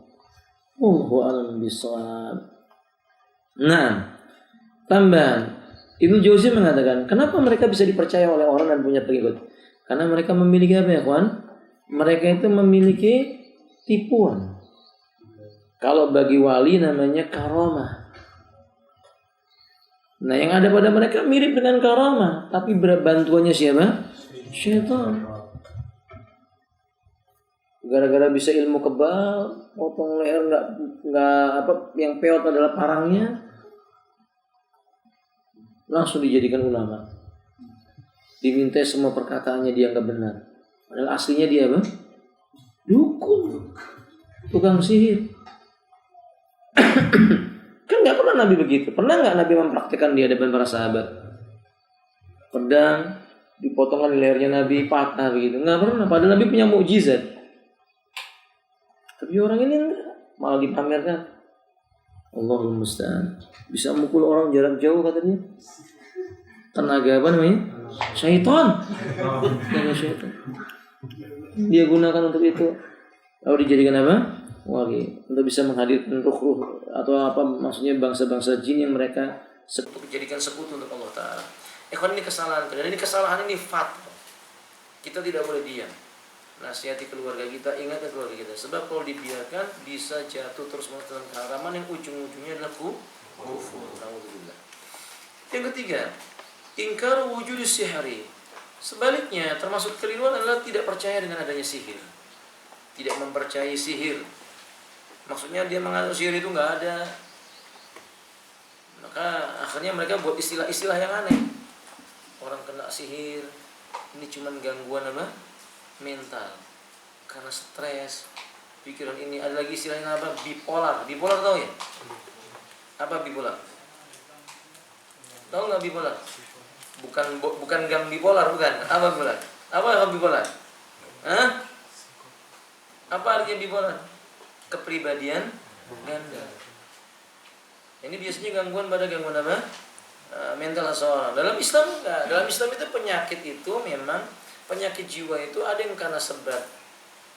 Wallahu a'lam bishawab. Nah, tambahan Ibnu Jauzi mengatakan, kenapa mereka bisa dipercaya oleh orang dan punya pengikut? Karena mereka memiliki apa ya, kawan? Mereka itu memiliki tipuan. Kalau bagi wali namanya karamah. Nah, yang ada pada mereka mirip dengan karamah, tapi bantuannya siapa? Syaitan. Gara-gara bisa ilmu kebal, potong leher nggak apa, yang peot adalah parangnya, langsung dijadikan ulama. Diminta semua perkataannya dianggap benar. Padahal aslinya dia apa? Dukun, tukang sihir. Kan nggak pernah Nabi begitu. Pernah nggak Nabi mempraktikkan di hadapan para sahabat? Pedang dipotongkan di lehernya Nabi patah begitu? Nggak pernah. Padahal Nabi punya mukjizat. Tapi orang ini malah dipamerkan. Allahul musta'an. Bisa mukul orang jarak jauh katanya. Tenaga apa namanya? Syaitan. Tenaga syaitan. Dia gunakan untuk itu. Lalu dijadikan apa? Wali, untuk bisa menghadirkan ruh-ruh atau apa maksudnya bangsa-bangsa jin yang mereka dijadikan sekutu untuk Allah Ta'ala. Ikhwan, ini kesalahan. Dan ini kesalahan ini fatal. Kita tidak boleh diam. Nasihati keluarga kita, ingatkan keluarga kita. Sebab kalau dibiarkan bisa jatuh terus-menerus dalam keharaman yang ujung-ujungnya adalah kufur. Alhamdulillah. Yang ketiga, ingkar wujud sihri. Sebaliknya, termasuk keliruan adalah tidak percaya dengan adanya sihir. Tidak mempercayai sihir. Maksudnya dia mengatakan sihir itu nggak ada. Maka akhirnya mereka buat istilah-istilah yang aneh. Orang kena sihir, ini cuma gangguan apa? Mental. Karena stres, pikiran ini. Ada lagi istilahnya apa? Bipolar. Bipolar tahu ya? Apa bipolar? Tahu nggak bipolar? Bukan gang bipolar, bukan. Apa bipolar? Apa bipolar? Hah? Apa artinya bipolar? Kepribadian ganda. Ini biasanya gangguan pada gangguan apa? Mental seseorang. Dalam Islam enggak. Dalam Islam itu penyakit itu memang penyakit jiwa itu ada yang karena sebab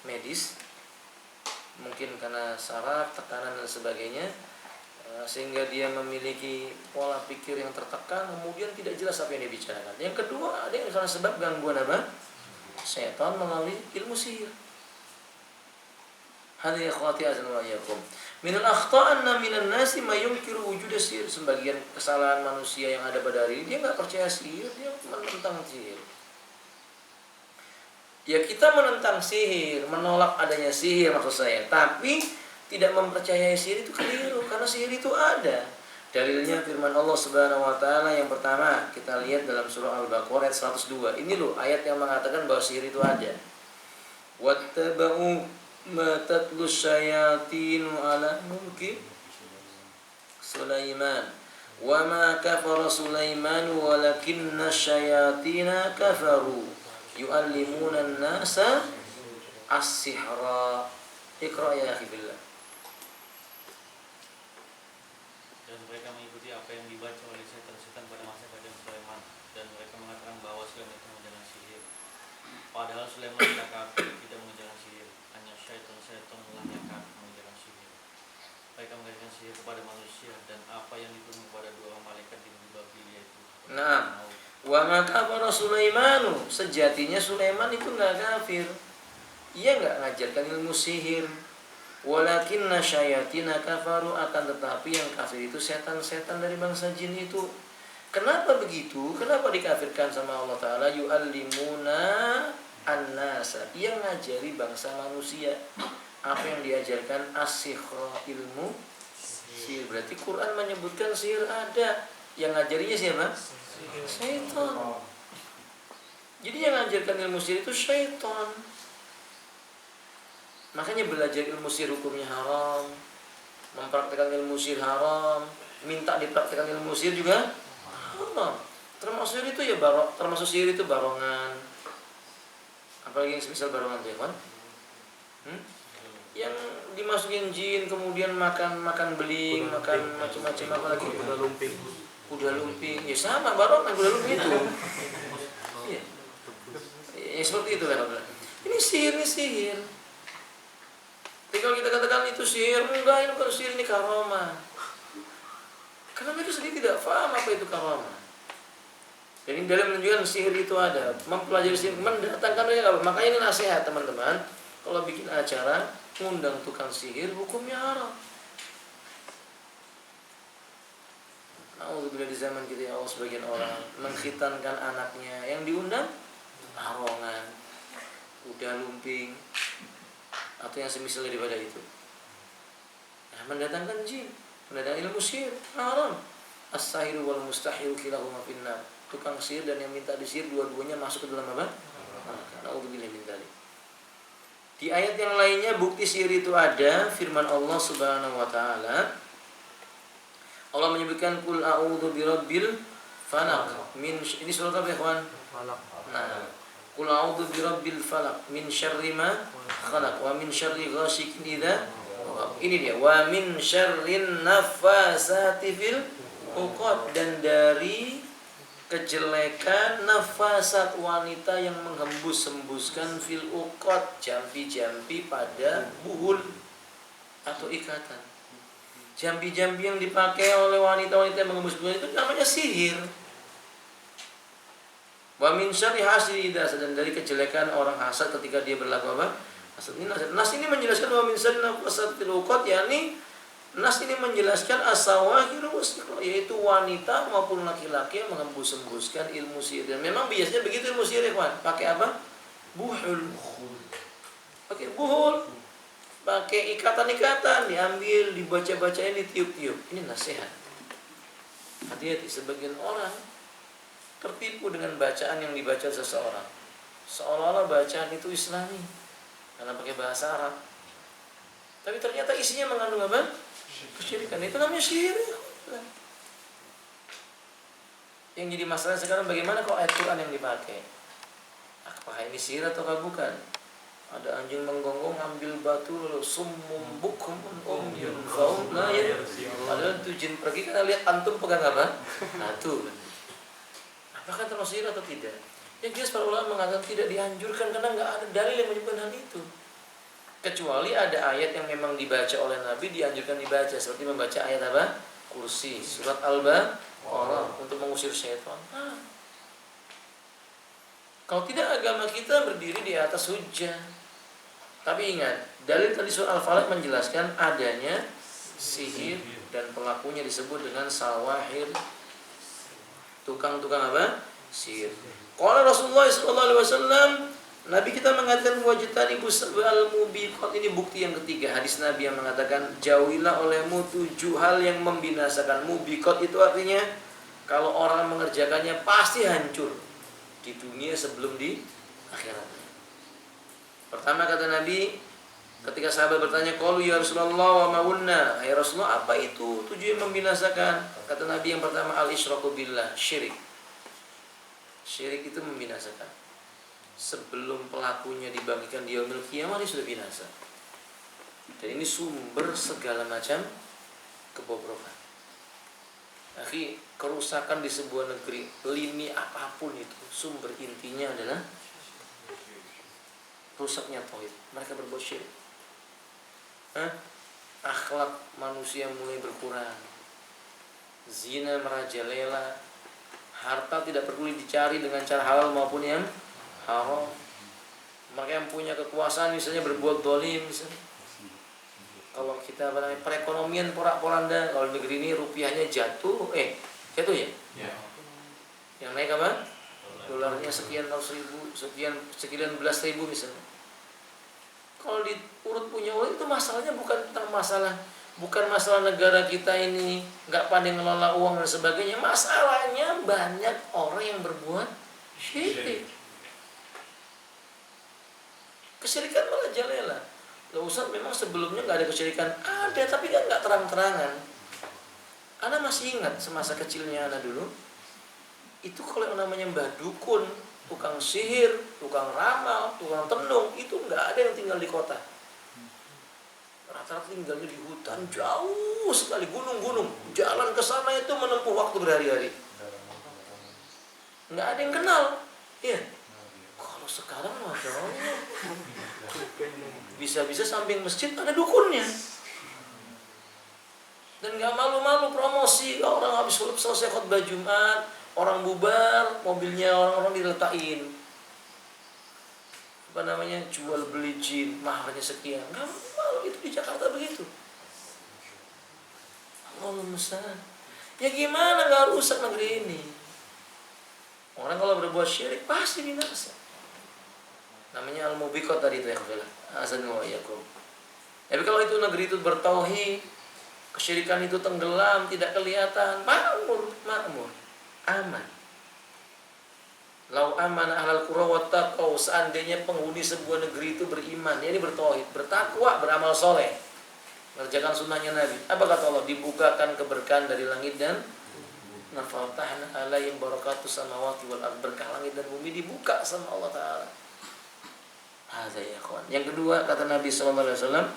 medis, mungkin karena saraf, tekanan dan sebagainya, sehingga dia memiliki pola pikir yang tertekan, kemudian tidak jelas apa yang dia bicarakan. Yang kedua, ada yang karena sebab gangguan apa? Setan melalui ilmu sihir. Hadza ikhwati azan wa iyyakum. Min al-akhta' anna min an-nasi ma yunkiru wujud sihir. Sebagian kesalahan manusia yang ada pada hari ini, dia enggak percaya sihir, dia menentang sihir. Ya, kita menentang sihir, menolak adanya sihir maksud saya, tapi tidak mempercayai sihir itu keliru, karena sihir itu ada. Dalilnya firman Allah Subhanahu wa taala yang pertama kita lihat dalam surah Al-Baqarah ayat 102. Ini loh ayat yang mengatakan bahwa sihir itu ada. Wattaba'u ma tatlu syayatinu ala mulki Sulaiman. Wa ma kafara Sulaiman walakinna syayatina kafaru yu'allimuna an-nasa as-sihra. Iqra ya akhi billah. Dan mereka mengikuti apa yang dibaca oleh setan-setan pada masa kerajaan Sulaiman, dan mereka mengatakan bahwa Sulaiman itu mengerjakan sihir. Padahal Sulaiman tidak kafir, tidak mengerjakan sihir. Hanya syaitan-syaitan lah yang kafir mengerjakan sihir. Mereka mengerjakan sihir kepada manusia dan apa yang diturunkan kepada dua malaikat di negeri Babil, yaitu Nah, wa ma kafara Sulaimanu, sejatinya Sulaiman itu enggak kafir. Ia enggak ngajarkan ilmu sihir. Walakinna syayatina kafaru, akan tetapi yang kafir itu setan-setan dari bangsa jin itu. Kenapa begitu? Kenapa dikafirkan sama Allah Ta'ala? Yu'allimuna an-nasa, ia ngajari bangsa manusia. Apa yang diajarkan? As-sihra, ilmu sihir. Berarti Quran menyebutkan sihir ada. Yang ngajarinya siapa? Syaitan. Jadi yang ngajarkan ilmu sihir itu syaitan. Makanya belajar ilmu sihir hukumnya haram, mempraktikkan ilmu sihir haram, minta dipraktikkan ilmu sihir juga haram. Termasuk sihir itu ya termasuk sihir itu barongan. Apalagi yang semisal barongan tuh ya kan? Yang dimasukin jin kemudian makan beling, makan macam-macam, apa lagi? Kuda lumping. Ya sama barongan kuda lumping itu. Iya. Ya seperti itu kan. Ini sihir. Tapi kalau kita katakan itu sihir, enggak, ini bukan sihir, ini karomah. Karena mereka sendiri tidak paham apa itu karomah. Jadi dalam menunjukkan sihir itu ada, mempelajari sihir, mendatangkan apa. Makanya ini nasihat teman-teman, kalau bikin acara, ngundang tukang sihir, hukumnya haram. Alhamdulillah di zaman kita ya Allah, sebagian orang mengkhitankan anaknya, yang diundang barongan, kuda lumping, atau yang semisal daripada itu. Nah, mendatangkan jin, mendatangkan ilmu sihir, haram. As-sahiru wal mustahiru kilahuma finnar. Tukang sihir dan yang minta disihir dua-duanya masuk ke dalam apa? Na'udzubillah min dzalik. Di ayat yang lainnya bukti sihir itu ada, firman Allah Subhanahu wa taala. Allah menyebutkan qul a'udzu birabbil falaq min, ini surat apa ya, kawan? Nah, qul a'udzu birabbil falaq min syarri ma khalaq wa min syarri ghasikin idza waqab. Ini dia, wa min syarrin nafasati fil uqad, dan dari kejelekan nafasat, wanita yang menghembus-hembuskan fil uqad, jampi-jampi pada buhul atau ikatan. Jampi-jampi yang dipakai oleh wanita-wanita yang menghembus-hembuskan itu namanya sihir. Wa min syarri hasidin idza hasad, dan dari kejelekan orang hasad ketika dia berlaku apa? Hasad. Nas ini menjelaskan wa min syarri nafasat fil uqad, yakni nas ini menjelaskan as-sawahir was-sihr, yaitu wanita maupun laki-laki yang menghembus-hembuskan ilmu sihir. Dan memang biasanya begitu ilmu sihir, kawan. Pakai apa? Buhul. Pakai buhul. Pakai ikatan-ikatan, diambil, dibaca-bacain, ditiup-tiup. Ini nasihat. Hati-hati, sebagian orang tertipu dengan bacaan yang dibaca seseorang, seolah-olah bacaan itu Islami karena pakai bahasa Arab, tapi ternyata isinya mengandung apa? Kesyirikan. Itu namanya sihir. Yang jadi masalah sekarang, bagaimana kok ayat Quran yang dipakai? Apakah ini sihir atau bukan? Ada anjing menggonggong ngambil batu, lalu summum bukmun umyun faum la ya. Padahal itu jin pergi, karena lihat antum pegang apa? Batu. Apakah termasuk sihir atau tidak? Yang jelas para ulama mengatakan tidak dianjurkan, karena nggak ada dalil yang menyebutkan hal itu. Kecuali ada ayat yang memang dibaca oleh Nabi, dianjurkan dibaca, seperti membaca ayat apa? Kursi, surat Al-Baqarah untuk mengusir syaitan. Kalau tidak, agama kita berdiri di atas hujjah. Tapi ingat, dalil tadi surah Al-Falaq menjelaskan adanya sihir dan pelakunya disebut dengan sawahir, tukang-tukang apa? Sihir. Qala Rasulullah sallallahu alaihi wasallam, Nabi kita mengatakan wajtanibu sab'al mubiqat. Ini bukti yang ketiga, hadis Nabi yang mengatakan jauhilah olehmu 7 hal yang membinasakan. Mubiqat itu artinya kalau orang mengerjakannya pasti hancur di dunia sebelum di akhirat. Pertama kata Nabi, Ketika sahabat bertanya, qalu ya Rasulullah wa ma'unna, hai Rasulullah apa itu tujuan membinasakan? Kata Nabi yang pertama al-isyraku billah, syirik. Syirik itu membinasakan. Sebelum pelakunya dibangkitkan di yaumil qiyamah dia sudah binasa. Dan ini sumber segala macam kebobrokan. Akhi, kerusakan di sebuah negeri, lini apapun itu, sumber intinya adalah rusaknya tauhid. Mereka berbuat syirik. Akhlak manusia mulai berkurang. Zina merajalela. Harta tidak perlu dicari dengan cara halal maupun yang haram. Mereka yang punya kekuasaan misalnya berbuat zalim misalnya. Kalau kita perekonomian porak-poranda, kalau negeri ini rupiahnya jatuh ya? Yang naik apa? Dolarnya sekian ratus ribu, sekian belas ribu misalnya. Kalau diurut punya uang itu masalahnya bukan masalah negara kita ini nggak pandai ngelola uang dan sebagainya. Masalahnya banyak orang yang berbuat syirik. Kesyirikan merajalela. Loh Ustaz, memang sebelumnya nggak ada kesyirikan? Ada, tapi kan nggak terang-terangan. Ana masih ingat semasa kecilnya Ana dulu, itu kalau yang namanya mbah dukun, tukang sihir, tukang ramal, tukang tenung, itu nggak ada yang tinggal di kota. Rata-rata tinggalnya di hutan jauh sekali, gunung-gunung. Jalan ke sana itu menempuh waktu berhari-hari. Nggak ada yang kenal. Iya. Kalau sekarang Masya Allah, bisa-bisa samping masjid ada dukunnya. Dan nggak malu-malu promosi. Orang habis selesai khutbah Jumat, orang bubar, mobilnya orang-orang diletakin. Jual beli jin, maharnya sekian. Nggak malu, itu di Jakarta begitu. Allah musta'an. Ya gimana nggak rusak negeri ini? Orang kalau berbuat syirik pasti binasa. Namanya al-mubiqat tadi itu ya kafirlah. Azanu wa iyyakum. Tapi kalau itu negeri itu bertauhid, kesyirikan itu tenggelam, tidak kelihatan, makmur, aman. Lau amana ahlal qura wattaqau, seandainya penghuni sebuah negeri itu beriman, yakni bertauhid, bertakwa, beramal soleh, mengerjakan sunnahnya Nabi. Apa kata Allah? Dibukakan keberkahan dari langit dan nafatahna alaihim barakatus samawati wal ardh, berkah langit dan bumi dibuka sama Allah Ta'ala. Hadza ya ikhwan. Yang kedua kata Nabi sallallahu alaihi wasallam,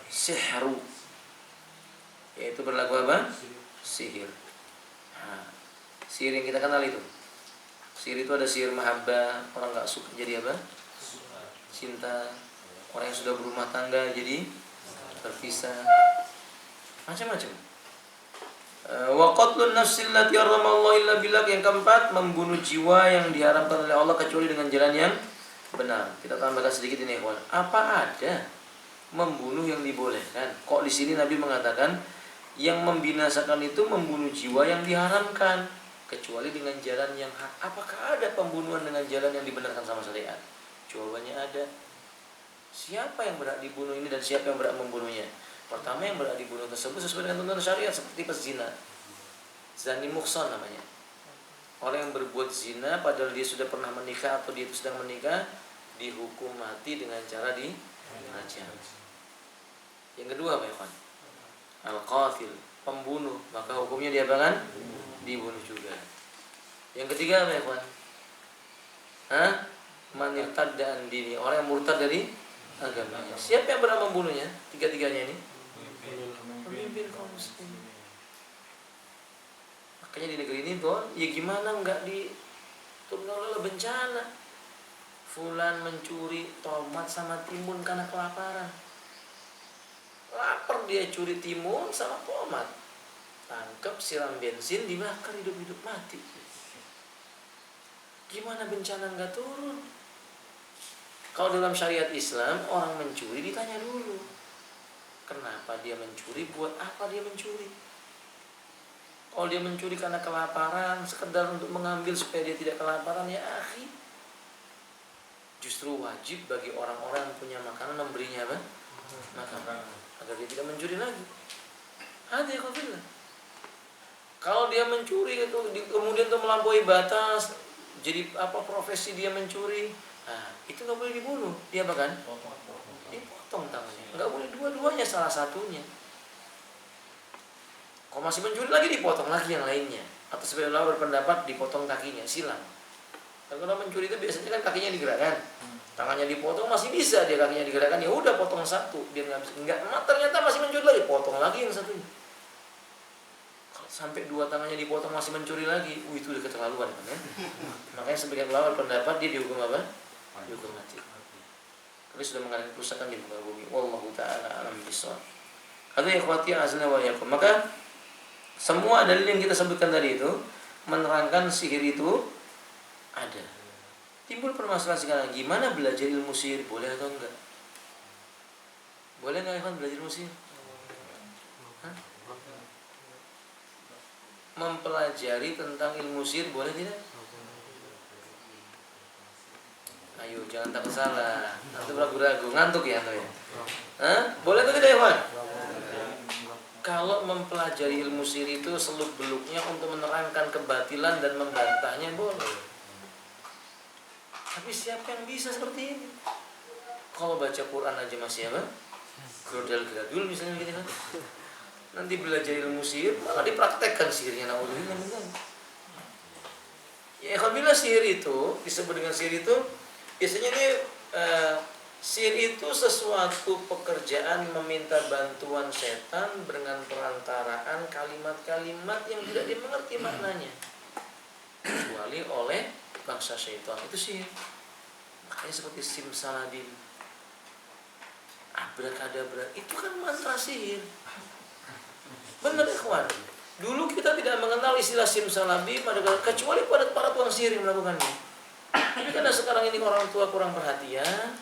sihru, yaitu berlaku apa? Sihir. Sihir yang kita kenal itu. Sihir itu ada sihir mahabbah, orang nggak suka jadi apa? Cinta. Orang yang sudah berumah tangga jadi terpisah. Macam-macam. Wa qatlun nafsil lati harramallahu illa billah. Yang keempat, membunuh jiwa yang diharamkan oleh Allah kecuali dengan jalan yang benar. Kita tambahkan sedikit ini, kawan. Apa ada membunuh yang dibolehkan? Kok di sini Nabi mengatakan yang membinasakan itu membunuh jiwa yang diharamkan kecuali dengan jalan yang hak? Apakah ada pembunuhan dengan jalan yang dibenarkan sama syariat? Jawabannya ada. Siapa yang berhak dibunuh ini dan siapa yang berhak membunuhnya? Pertama, yang berhak dibunuh tersebut sesuai dengan tuntunan syariat, seperti pezina, zani muhsan namanya. Orang yang berbuat zina padahal dia sudah pernah menikah atau dia itu sedang menikah, dihukum mati dengan cara dirajam. Yang kedua apa ya, kawan? Al-qatil, pembunuh, maka hukumnya dia akan dibunuh juga. Yang ketiga apa ya, kawan? Man irtadda an dini, orang yang murtad dari agamanya. Siapa yang berhak membunuhnya? Tiga-tiganya ini pemimpin kaum muslimin. Makanya di negeri ini tuh, ya gimana nggak diturunkan oleh bencana? Fulan mencuri tomat sama timun karena kelaparan. Lapar dia, curi timun sama tomat. Tangkap, siram bensin, dibakar hidup-hidup mati. Gimana bencana nggak turun? Kalau dalam syariat Islam, orang mencuri ditanya dulu, kenapa dia mencuri, buat apa dia mencuri. Kalau dia mencuri karena kelaparan, sekedar untuk mengambil supaya dia tidak kelaparan, ya akhi, justru wajib bagi orang-orang yang punya makanan memberinya apa? Makanan, agar dia tidak mencuri lagi. Ada ya kafilah. Kalau dia mencuri itu kemudian itu melampaui batas, jadi apa profesi dia mencuri, Nah, itu nggak boleh dibunuh. Dia bahkan dipotong tangannya. Nggak boleh dua-duanya, salah satunya. Kalau masih mencuri lagi dipotong lagi yang lainnya. Atau sebagian ulama berpendapat dipotong kakinya, silang. Kalau mencuri itu biasanya kan kakinya digerakkan, tangannya dipotong masih bisa dia kakinya digerakkan, ya udah potong satu biar nggak ternyata masih mencuri lagi, potong lagi yang satunya. Kalau sampai dua tangannya dipotong masih mencuri lagi, itu udah keterlaluan kan ya. Makanya sebagian ulama berpendapat dia dihukum apa? Dihukum mati. Karena sudah mengadakan kerusakan di muka bumi. Wallahu taala alam bishawab. Hada ikhwati azna wa yakum. Maka semua dalil yang kita sebutkan tadi itu menerangkan sihir itu ada. Timbul permasalahan sekarang, gimana belajar ilmu sihir, boleh atau enggak? Boleh nggak Ikhwan belajar ilmu sihir? Hah? Mempelajari tentang ilmu sihir boleh tidak? Ayo jangan takut salah. Nanti ragu-ragu, ngantuk ya antum ya? Hah? Boleh atau tidak Ikhwan? Kalau mempelajari ilmu sihir itu seluk-beluknya untuk menerangkan kebatilan dan membantahnya boleh. Tapi siapa yang bisa seperti ini? Kalau baca Quran aja masih apa? Gradul misalnya gitu kan. Nanti belajar ilmu sihir malah dipraktekkan sihirnya, naudzubillah. Ya alhamdulillah sihir itu disebut dengan sihir itu biasanya ini sihir itu sesuatu pekerjaan meminta bantuan setan dengan perantaraan kalimat-kalimat yang tidak dimengerti maknanya kecuali oleh bangsa syaitan. Itu sihir. Makanya seperti simsalabim, abrakadabra, itu kan mantra sihir. Benar ikhwan. Dulu kita tidak mengenal istilah simsalabim kecuali pada para tukang sihir yang melakukannya. Karena sekarang ini orang tua kurang perhatian,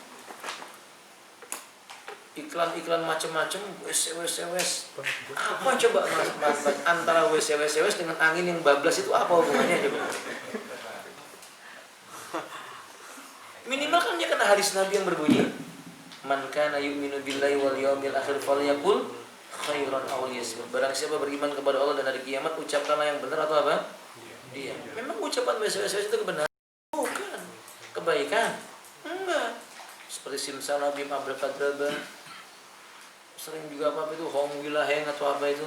iklan-iklan macam-macam, WC, apa coba mas, antara WC dengan angin yang bablas itu apa hubungannya coba? Minimal kan dia kena hadis Nabi yang berbunyi, man kana yu'minu billahi wal yawmil akhir falyaqul khairan aw liyasmut. Barang siapa beriman kepada Allah dan hari kiamat, ucapkanlah yang benar atau apa? Dia. Memang ucapan WC itu kebenaran? Bukan. Kebaikan? Enggak. Seperti simsalabim, abrakadabra. Sering juga apa itu hong wilaheng atau apa itu?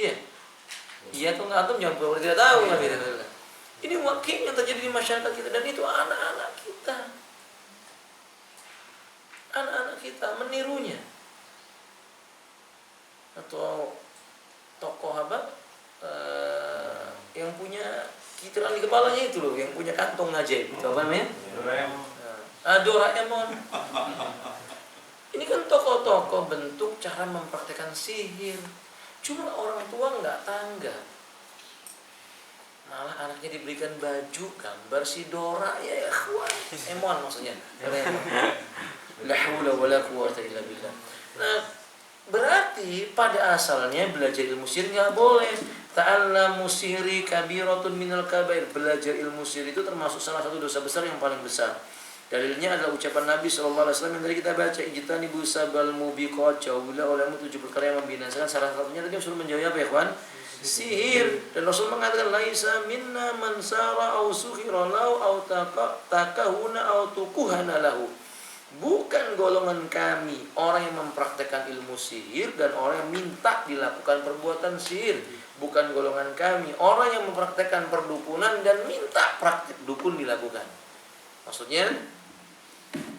Iya. Iya atau enggak, antum jangan pura-pura tidak tahu kan gitu. Ini wakil yang terjadi di masyarakat kita, dan itu anak-anak kita. Anak-anak kita menirunya. Atau tokoh apa? Yang punya kitiran di kepalanya itu loh, yang punya kantong ajaib. Itu apa namanya? Doraemon. Ini kan tokoh-tokoh bentuk cara mempraktekkan sihir. Cuma orang tua nggak tanggap. Malah anaknya diberikan baju gambar si Dora, ya ikhwan. Emon maksudnya. La haula wala quwwata illa billah. Nah, berarti pada asalnya belajar ilmu sihir nggak boleh. Ta'allamu sihri kabiratun minal kabair. Belajar ilmu sihir itu termasuk salah satu dosa besar yang paling besar. Dalilnya adalah ucapan Nabi SAW yang tadi kita baca, ijtanibu sabal mubiqat, jauhilah olehmu 7 perkara yang membinasakan. Salah satunya tadi suruh menjauhi apa ya kawan? Sihir. Dan Rasul mengatakan laisa minna man sara au sukhira lahu au takahuna au tukuhana lahu. Bukan golongan kami orang yang mempraktekkan ilmu sihir dan orang yang minta dilakukan perbuatan sihir. Bukan golongan kami orang yang mempraktekkan perdukunan dan minta praktek dukun dilakukan. Maksudnya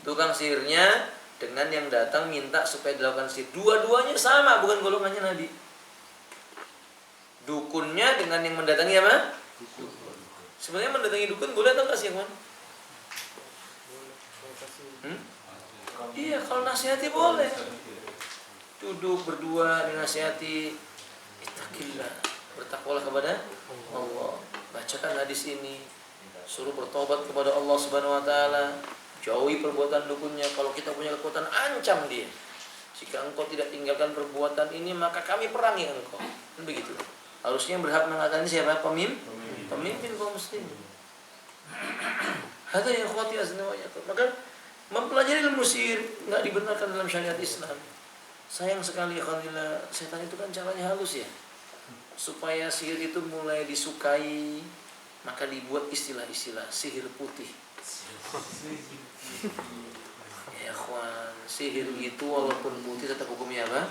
tukang sihirnya dengan yang datang minta supaya dilakukan sihir, dua-duanya sama, bukan golongannya Nabi. Dukunnya dengan yang mendatangi apa? Sebenarnya mendatangi dukun boleh atau enggak sih, kawan? Iya, kalau nasihati boleh. Duduk berdua dinasihati, ittaqillah, bertakwalah kepada Allah. Bacakan hadis ini, suruh bertobat kepada Allah Subhanahu wa taala, jauhi perbuatan dukunnya. Kalau kita punya kekuatan, ancam dia. Jika engkau tidak tinggalkan perbuatan ini, maka kami perangi engkau. Dan begitu. Harusnya yang berhak mengatakan ini siapa? Pemimpin kaum muslimin. Hada ya ikhwati azna wa yakum. Maka mempelajari ilmu sihir enggak dibenarkan dalam syariat Islam. Sayang sekali alhamdulillah, setan itu kan caranya halus ya. Supaya sihir itu mulai disukai, maka dibuat istilah-istilah sihir putih. Ya kawan, sihir itu walaupun putih tetap hukumnya apa?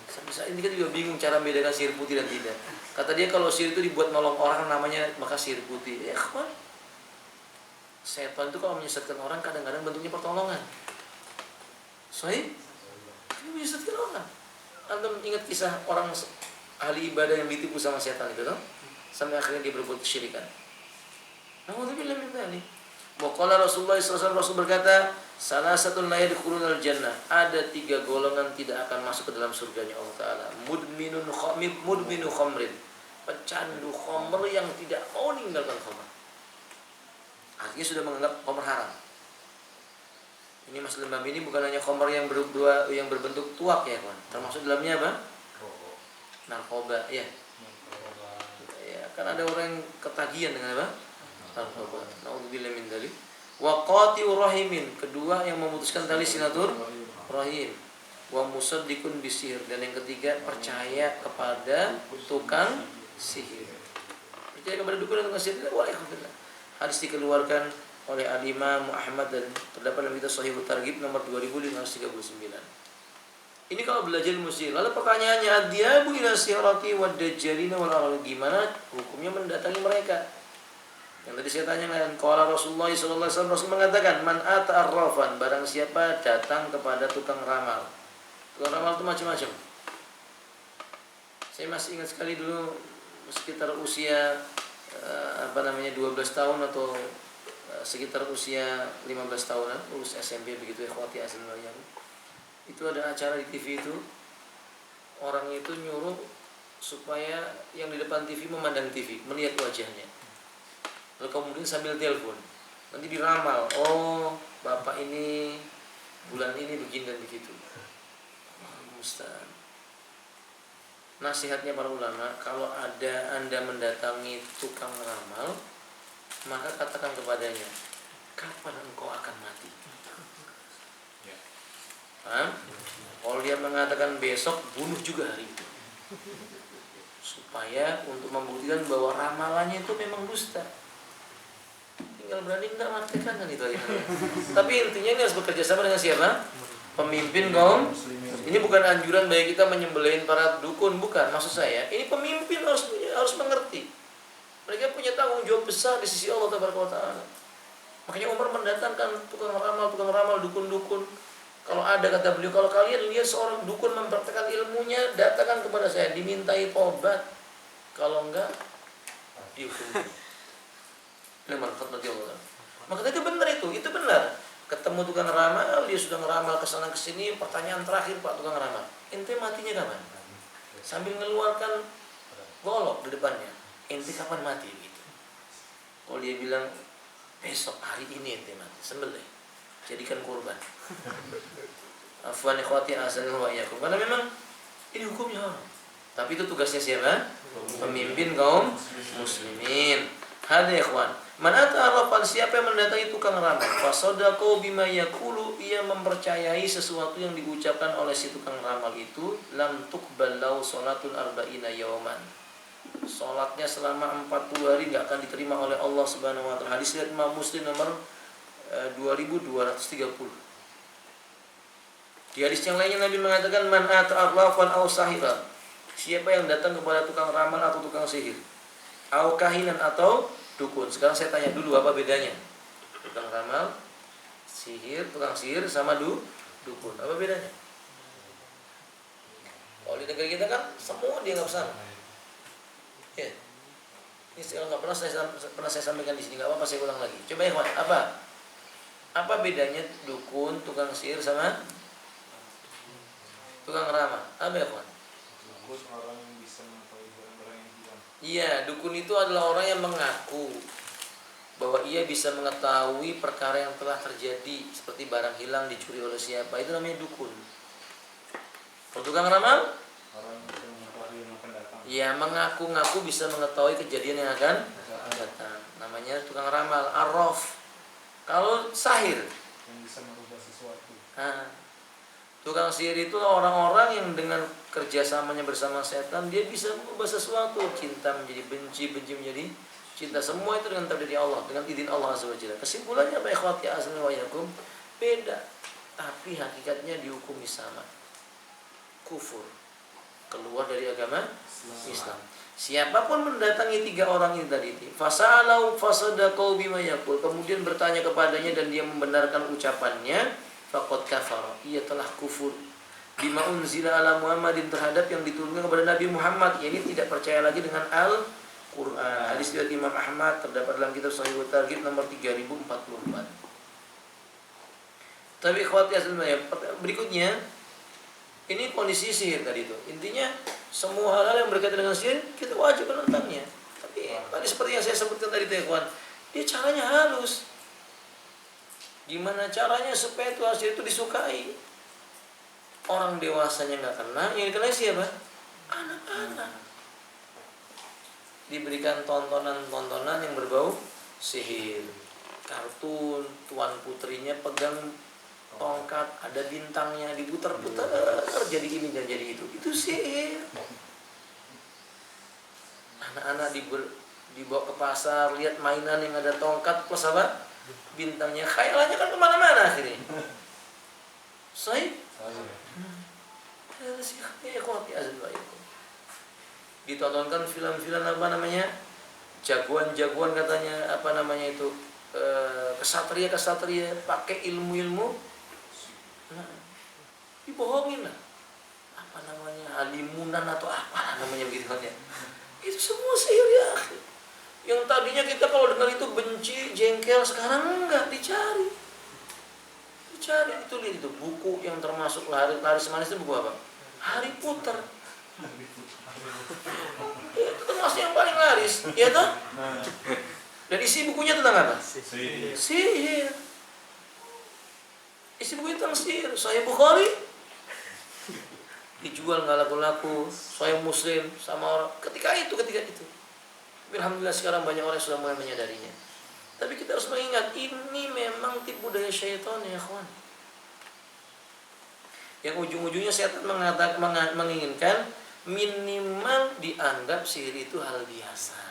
Sampai saat ini kan juga bingung cara membedakan sihir putih dan tidak. Kata dia kalau sihir itu dibuat nolong orang namanya maka sihir putih. Ya kawan, setan itu kalau menyesatkan orang kadang-kadang bentuknya pertolongan. Sahih? Ini menyesatkan orang. Anda ingat kisah orang ahli ibadah yang ditipu sama setan itu kan? Sampai akhirnya dia berbuat kesyirikan. Alhamdulillah min dzalik. Wa qala Rasulullah SAW, Rasul berkata, salah satu la yadkhulunal jannah, ada 3 golongan tidak akan masuk ke dalam surganya Allah Taala. Mudminu khamrin, pecandu khamr yang tidak mau meninggalkan khamr. Artinya sudah menganggap khamr haram. Ini Mas Lembam ini bukan hanya khamr yang berbentuk tuak ya kawan, termasuk dalamnya apa? Narkoba, ya. Ya, kan ada orang yang ketagihan dengan apa? Narkoba. Nauzubillah min dzalik. Wa qati'ur rahimin, kedua yang memutuskan tali silaturahim. Wa musaddiqun bisihir, dan yang ketiga percaya kepada tukang sihir. Percaya kepada dukun dan tukang sihir, walaikumsalam. Hadis dikeluarkan oleh Al-Imam Ahmad dan terdapat dalam kitab Shahihut Targhib nomor 2539. Ini kalau belajar ilmu sihir. Lalu pertanyaannya, ad-diyabu ila sihirati wad dajjalina wal arwah, gimana hukumnya mendatangi mereka? Yang tadi saya tanyakan, qala Rasulullah sallallahu alaihi wasallam, Rasul mengatakan, man ata arrafan, barang siapa datang kepada tukang ramal. Tukang ramal itu macam-macam. Saya masih ingat sekali dulu sekitar usia 12 tahun atau sekitar usia 15 tahunan, lulus SMP begitu, ikhwati aslimullah. Itu ada acara di TV itu, orang itu nyuruh supaya yang di depan TV memandang TV, melihat wajahnya. Lalu kemudian sambil telepon, nanti diramal, oh bapak ini bulan ini begini dan begitu. Mustahil. Nasihatnya para ulama, kalau ada Anda mendatangi tukang ramal, maka katakan kepadanya, kapan engkau akan mati? Paham? Kalau dia mengatakan besok, bunuh juga hari itu, supaya untuk membuktikan bahwa ramalannya itu memang dusta. Tinggal berani enggak matikan kan itu aja. Tapi intinya ini harus bekerja sama dengan siapa? Pemimpin kaum. Ini bukan anjuran bagi kita menyembelihin para dukun, bukan. Maksud saya, ini pemimpin harus mengerti. Mereka punya tanggung jawab besar di sisi Allah Taala. Makanya Umar mendatangkan tukang ramal, dukun-dukun. Kalau ada, kata beliau, kalau kalian lihat seorang dukun mempraktekkan ilmunya, datangkan kepada saya, dimintai tobat. Kalau enggak, dihukum. Maka itu benar, itu benar. Ketemu tukang ramal, dia sudah ngeramal kesana kesini. Pertanyaan terakhir, Pak tukang ramal, ente matinya kapan? Sambil mengeluarkan golok di depannya, ente kapan mati? Gitu. Kalau dia bilang besok, hari ini ente mati, sembelih, jadikan kurban. Afwan ikhwati azanillahu wa iyyakum. Karena memang ini hukumnya haram. Tapi itu tugasnya siapa? Pemimpin kaum muslimin. Hada ikhwan. Man ata arrafan, siapa yang mendatangi tukang ramal, fasadaqu bima yaqulu, ia mempercayai sesuatu yang diucapkan oleh si tukang ramal itu, lam tuqbal lahu salatul arba'ina yawman. Salatnya selama 40 hari enggak akan diterima oleh Allah Subhanahu wa taala. Hadis riwayat Imam Muslim nomor 2230. Di hadis yang lainnya Nabi mengatakan, man ata arrafan aw sahiran, siapa yang datang kepada tukang ramal atau tukang sihir, aw kahinan atau dukun. Sekarang saya tanya dulu, apa bedanya tukang ramal, sihir, tukang sihir sama dukun? Apa bedanya? Kalau di negeri kita kan semua dianggap sama. Ya. Ini sekarang nggak pernah saya sampaikan di sini, nggak apa-apa saya ulang lagi. Coba ya, apa bedanya dukun, tukang sihir sama tukang ramal? Apa ya, kawan? Dukun orang yang bisa mengetahui barang-barang yang hilang. Iya, dukun itu adalah orang yang mengaku bahwa ia bisa mengetahui perkara yang telah terjadi, seperti barang hilang, dicuri oleh siapa, itu namanya dukun. Kalau tukang ramal, Orang yang bisa mengetahui yang akan datang. ya mengaku-ngaku bisa mengetahui kejadian yang akan datang. Namanya tukang ramal, arraf. Kalau sahir, Yang bisa merubah sesuatu. tukang sihir itu orang-orang yang dengan kerjasamanya bersama setan, dia bisa mengubah sesuatu. Cinta menjadi benci, benci menjadi Cinta semua itu dengan takdir Allah, dengan izin Allah Azza wa Jalla. Kesimpulannya apa ikhwati azza wa yakum? Beda, tapi hakikatnya dihukumi sama. Kufur, keluar dari agama Islam. Siapapun mendatangi 3 orang ini tadi, fasalau fasadaqau bima yaqul, kemudian bertanya kepadanya dan dia membenarkan ucapannya, faqad kafara, ia telah kufur bima unzila ala Muhammadin, terhadap yang diturunkan kepada Nabi Muhammad, yakni tidak percaya lagi dengan Al-Qur'an. Hadis riwayat Imam Ahmad, terdapat dalam kitab Shahihut Targhib nomor 3044. Tapi ikhwati aslimnya, berikutnya ini kondisi sihir tadi itu. Intinya semua hal-hal yang berkaitan dengan sihir kita wajib menentangnya. Tapi tadi seperti yang saya sebutkan tadi itu, ikhwan, dia caranya halus. Gimana caranya supaya itu hasil itu disukai? Orang dewasanya nggak kena, yang dikenai siapa? Anak-anak. Diberikan tontonan-tontonan yang berbau sihir, kartun, tuan putrinya pegang tongkat, ada bintangnya, diputar-putar jadi ini dan jadi itu sihir. Anak-anak dibawa ke pasar, lihat mainan yang ada tongkat plus apa? Bintangnya, khayalannya kan kemana-mana akhirnya. Ditontonkan film-film apa namanya, jagoan-jagoan katanya apa namanya itu, kesatria pakai ilmu-ilmu, nah, dibohongin lah, apa namanya, halimunan atau apa namanya begitu kan ya. Itu semua sihir ya. Yang tadinya kita kalau dengar itu benci, jengkel, sekarang enggak, dicari, itu lihat itu buku yang termasuk laris manis itu buku apa? Harry Potter. Itu termasuk yang paling laris, ya toh? Dan isi bukunya tentang apa? Sihir. Isi bukunya tentang sihir. Sahih Bukhari dijual nggak laku-laku, Sahih Muslim sama orang ketika itu. Tapi alhamdulillah sekarang banyak orang sudah mulai menyadarinya. Tapi kita harus mengingat ini memang tipu daya syaitan ya kawan. Yang ujung-ujungnya setan menginginkan minimal dianggap sihir itu hal biasa,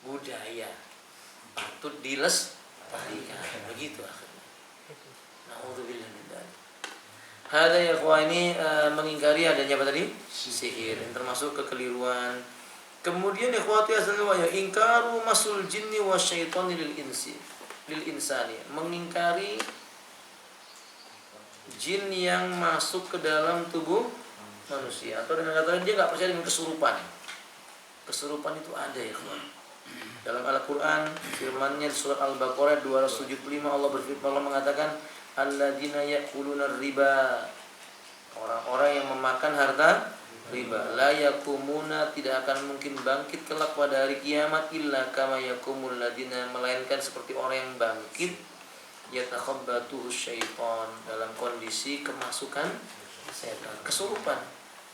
budaya, patut dilestarikan, begitu akhirnya. Nauzubillah min dzalik. Hada ya kawan, ini mengingkari adanya apa tadi? Sihir, yang termasuk kekeliruan. Kemudian ikhwati azza ya ingkaru masul jinni wasyaitani lil insani, mengingkari jin yang masuk ke dalam tubuh manusia, atau dengan kata lain dia nggak percaya dengan kesurupan. Kesurupan itu ada ya kawan. Dalam Al-Qur'an firman-Nya di surat Al-Baqarah 275 Allah berfirman, Allah mengatakan alladzina ya'kuluna riba, orang-orang yang memakan harta riba, la yakumuna, tidak akan mungkin bangkit kelak pada hari kiamat, illa kama yakumul ladina, melainkan seperti orang yang bangkit yatakhabbatuhu syaitan, dalam kondisi kemasukan setan, kesurupan,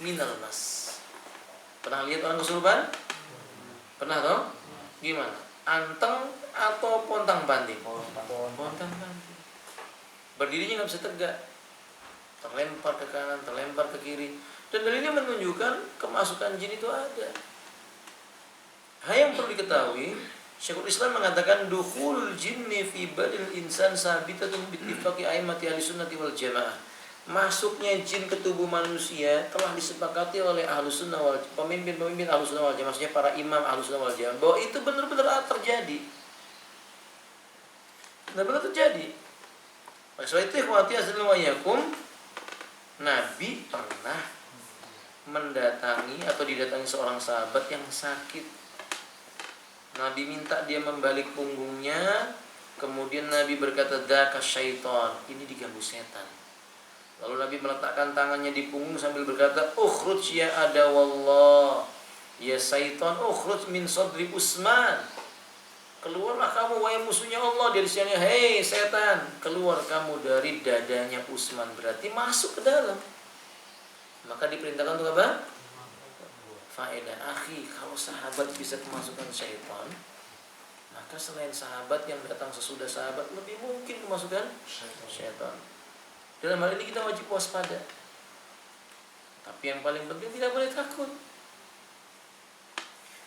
minal mas. Pernah lihat orang kesurupan? Pernah toh? Gimana? Anteng atau pontang-panting? Pontang-panting. Berdirinya nggak bisa tegak, terlempar ke kanan, terlempar ke kiri. Dan dalilnya menunjukkan kemasukan jin itu ada. Hal yang perlu diketahui, Syekhul Islam mengatakan dukhul jinni fi badil insan sabitatun bittifaqi a'immati ahlussunnati wal jamaah. Masuknya jin ke tubuh manusia telah disepakati oleh ahlussunnah wal pemimpin-pemimpin ahlussunnah wal jamaah, maksudnya para imam ahlussunnah wal jamaah, bahwa itu benar-benar terjadi. Benar-benar terjadi. Maksudnya itu ikhwati azza wa yakum, Nabi pernah mendatangi atau didatangi seorang sahabat yang sakit. Nabi minta dia membalik punggungnya, kemudian Nabi berkata dzaka syaitan, ini diganggu setan. Lalu Nabi meletakkan tangannya di punggung sambil berkata, ukhruj ya adawallah, ya syaitan, ukhruj min sadri Utsman, keluarlah kamu wahai musuhnya Allah dari sini. Hei setan, keluar kamu dari dadanya Utsman, berarti masuk ke dalam. Maka diperintahkan untuk apa? Faedah akhi, kalau sahabat bisa kemasukan syaitan, maka selain sahabat yang datang sesudah sahabat lebih mungkin kemasukan syaitan. Dalam hal ini kita wajib waspada. Tapi yang paling penting tidak boleh takut.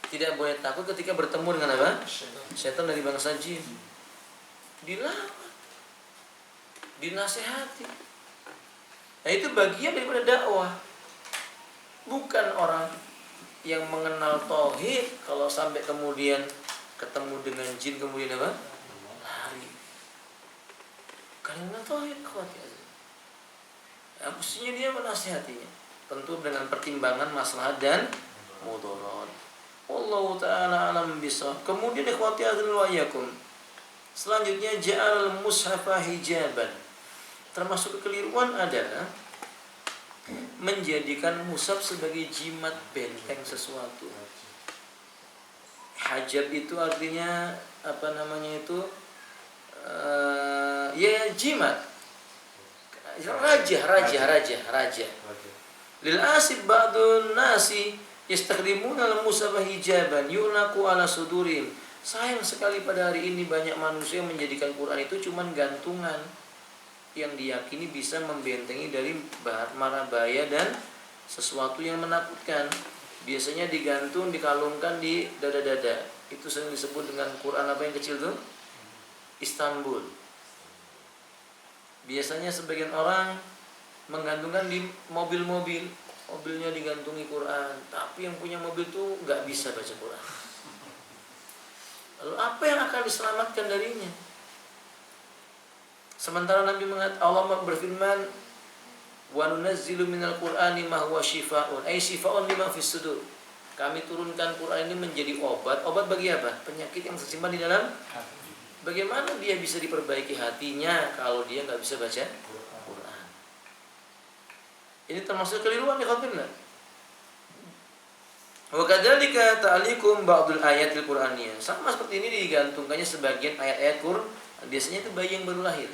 Tidak boleh takut ketika bertemu dengan apa? Setan dari bangsa jin. Dilawan, dinasehati. Nah itu bagian daripada dakwah. Bukan orang yang mengenal tauhid kalau sampai kemudian ketemu dengan jin kemudian apa? Lari. Kan mengenal tauhid khawatir. Ya, mestinya dia menasihatinya. Tentu dengan pertimbangan maslahat dan mudarat. Wallahu ta'ala alam bisawab. Kemudian ikhwati azza wa yakum. Selanjutnya ja'al mushafa hijaban. Termasuk kekeliruan adalah menjadikan mushaf sebagai jimat benteng sesuatu. Hajab itu artinya apa namanya itu? Ya jimat. Raja. Lil asib ba'dun nasi yastakrimuna al-mushafa hijaban yunaqu ala sudurim. Sayang sekali pada hari ini banyak manusia yang menjadikan Quran itu cuman gantungan yang diyakini bisa membentengi dari mara bahaya dan sesuatu yang menakutkan. Biasanya digantung, dikalungkan di dada-dada. Itu sering disebut dengan Quran apa yang kecil tuh? Istanbul. Biasanya sebagian orang menggantungkan di mobil-mobil. Mobilnya digantungi Quran, tapi yang punya mobil tuh nggak bisa baca Quran. Lalu apa yang akan diselamatkan darinya? Sementara Nabi mengatakan, Allah berfirman, wa nunazzilu minal Qur'ani ma huwa shifaa'un, ay shifaa'un lima fis sudur. Kami turunkan Quran ini menjadi obat. Obat bagi apa? Penyakit yang tersimpan di dalam. Bagaimana dia bisa diperbaiki hatinya kalau dia nggak bisa baca Quran? Ini termasuk keliruan ya khawatirlah. Wa kadzalika ta'liqum ba'dul ayatil Qur'aniyah. Sama seperti ini digantungkannya sebagian ayat-ayat Quran. Biasanya itu bayi yang baru lahir.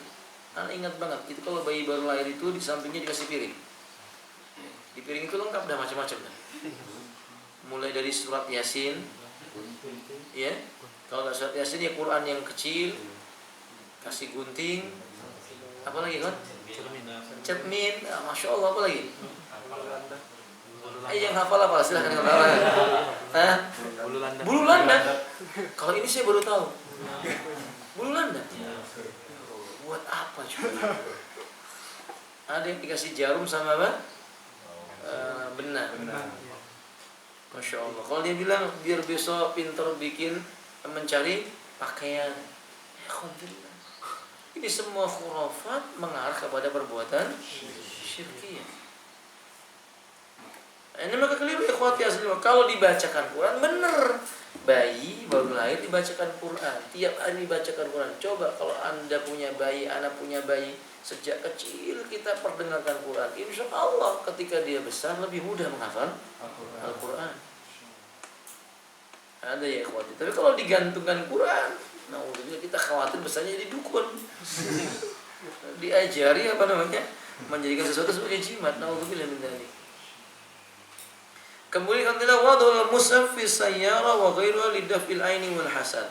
Anak ingat banget, itu kalau bayi baru lahir itu di sampingnya dikasih piring. Di piring itu lengkap dah macam-macam dah. Mulai dari surat Yasin, ya. Kalau nggak surat Yasin ya Quran yang kecil, kasih gunting, apa lagi kan? Cermin, masya Allah apa lagi? Yang hafal silahkan hafal. Bulu landa. Kalau ini saya baru tahu. Bulu landa. Buat apa juga? Ada yang dikasih jarum sama apa? Benang. Masya Allah. Kalau dia bilang biar besok pintar bikin mencari pakaian. Alhamdulillah. Ini semua khurafat mengarah kepada perbuatan syirkiyah. Ini maka keliru ikhwati asli. Kalau dibacakan Quran benar. Bayi baru lahir dibacakan Quran. Tiap hari dibacakan Quran. Coba kalau Anda punya bayi, anak punya bayi, sejak kecil kita perdengarkan Quran. Insya Allah ketika dia besar lebih mudah menghafal Al-Quran. Ada ya ikhwati. Tapi kalau digantungkan Quran, nah kita khawatir besarnya jadi dukun. Diajari apa namanya? Menjadikan sesuatu sebagai jimat. Nauzubillah min dzalik. Kemudian adalah wadul mushaf fi sayyara wa ghairuha lidaf'il aini wal hasad.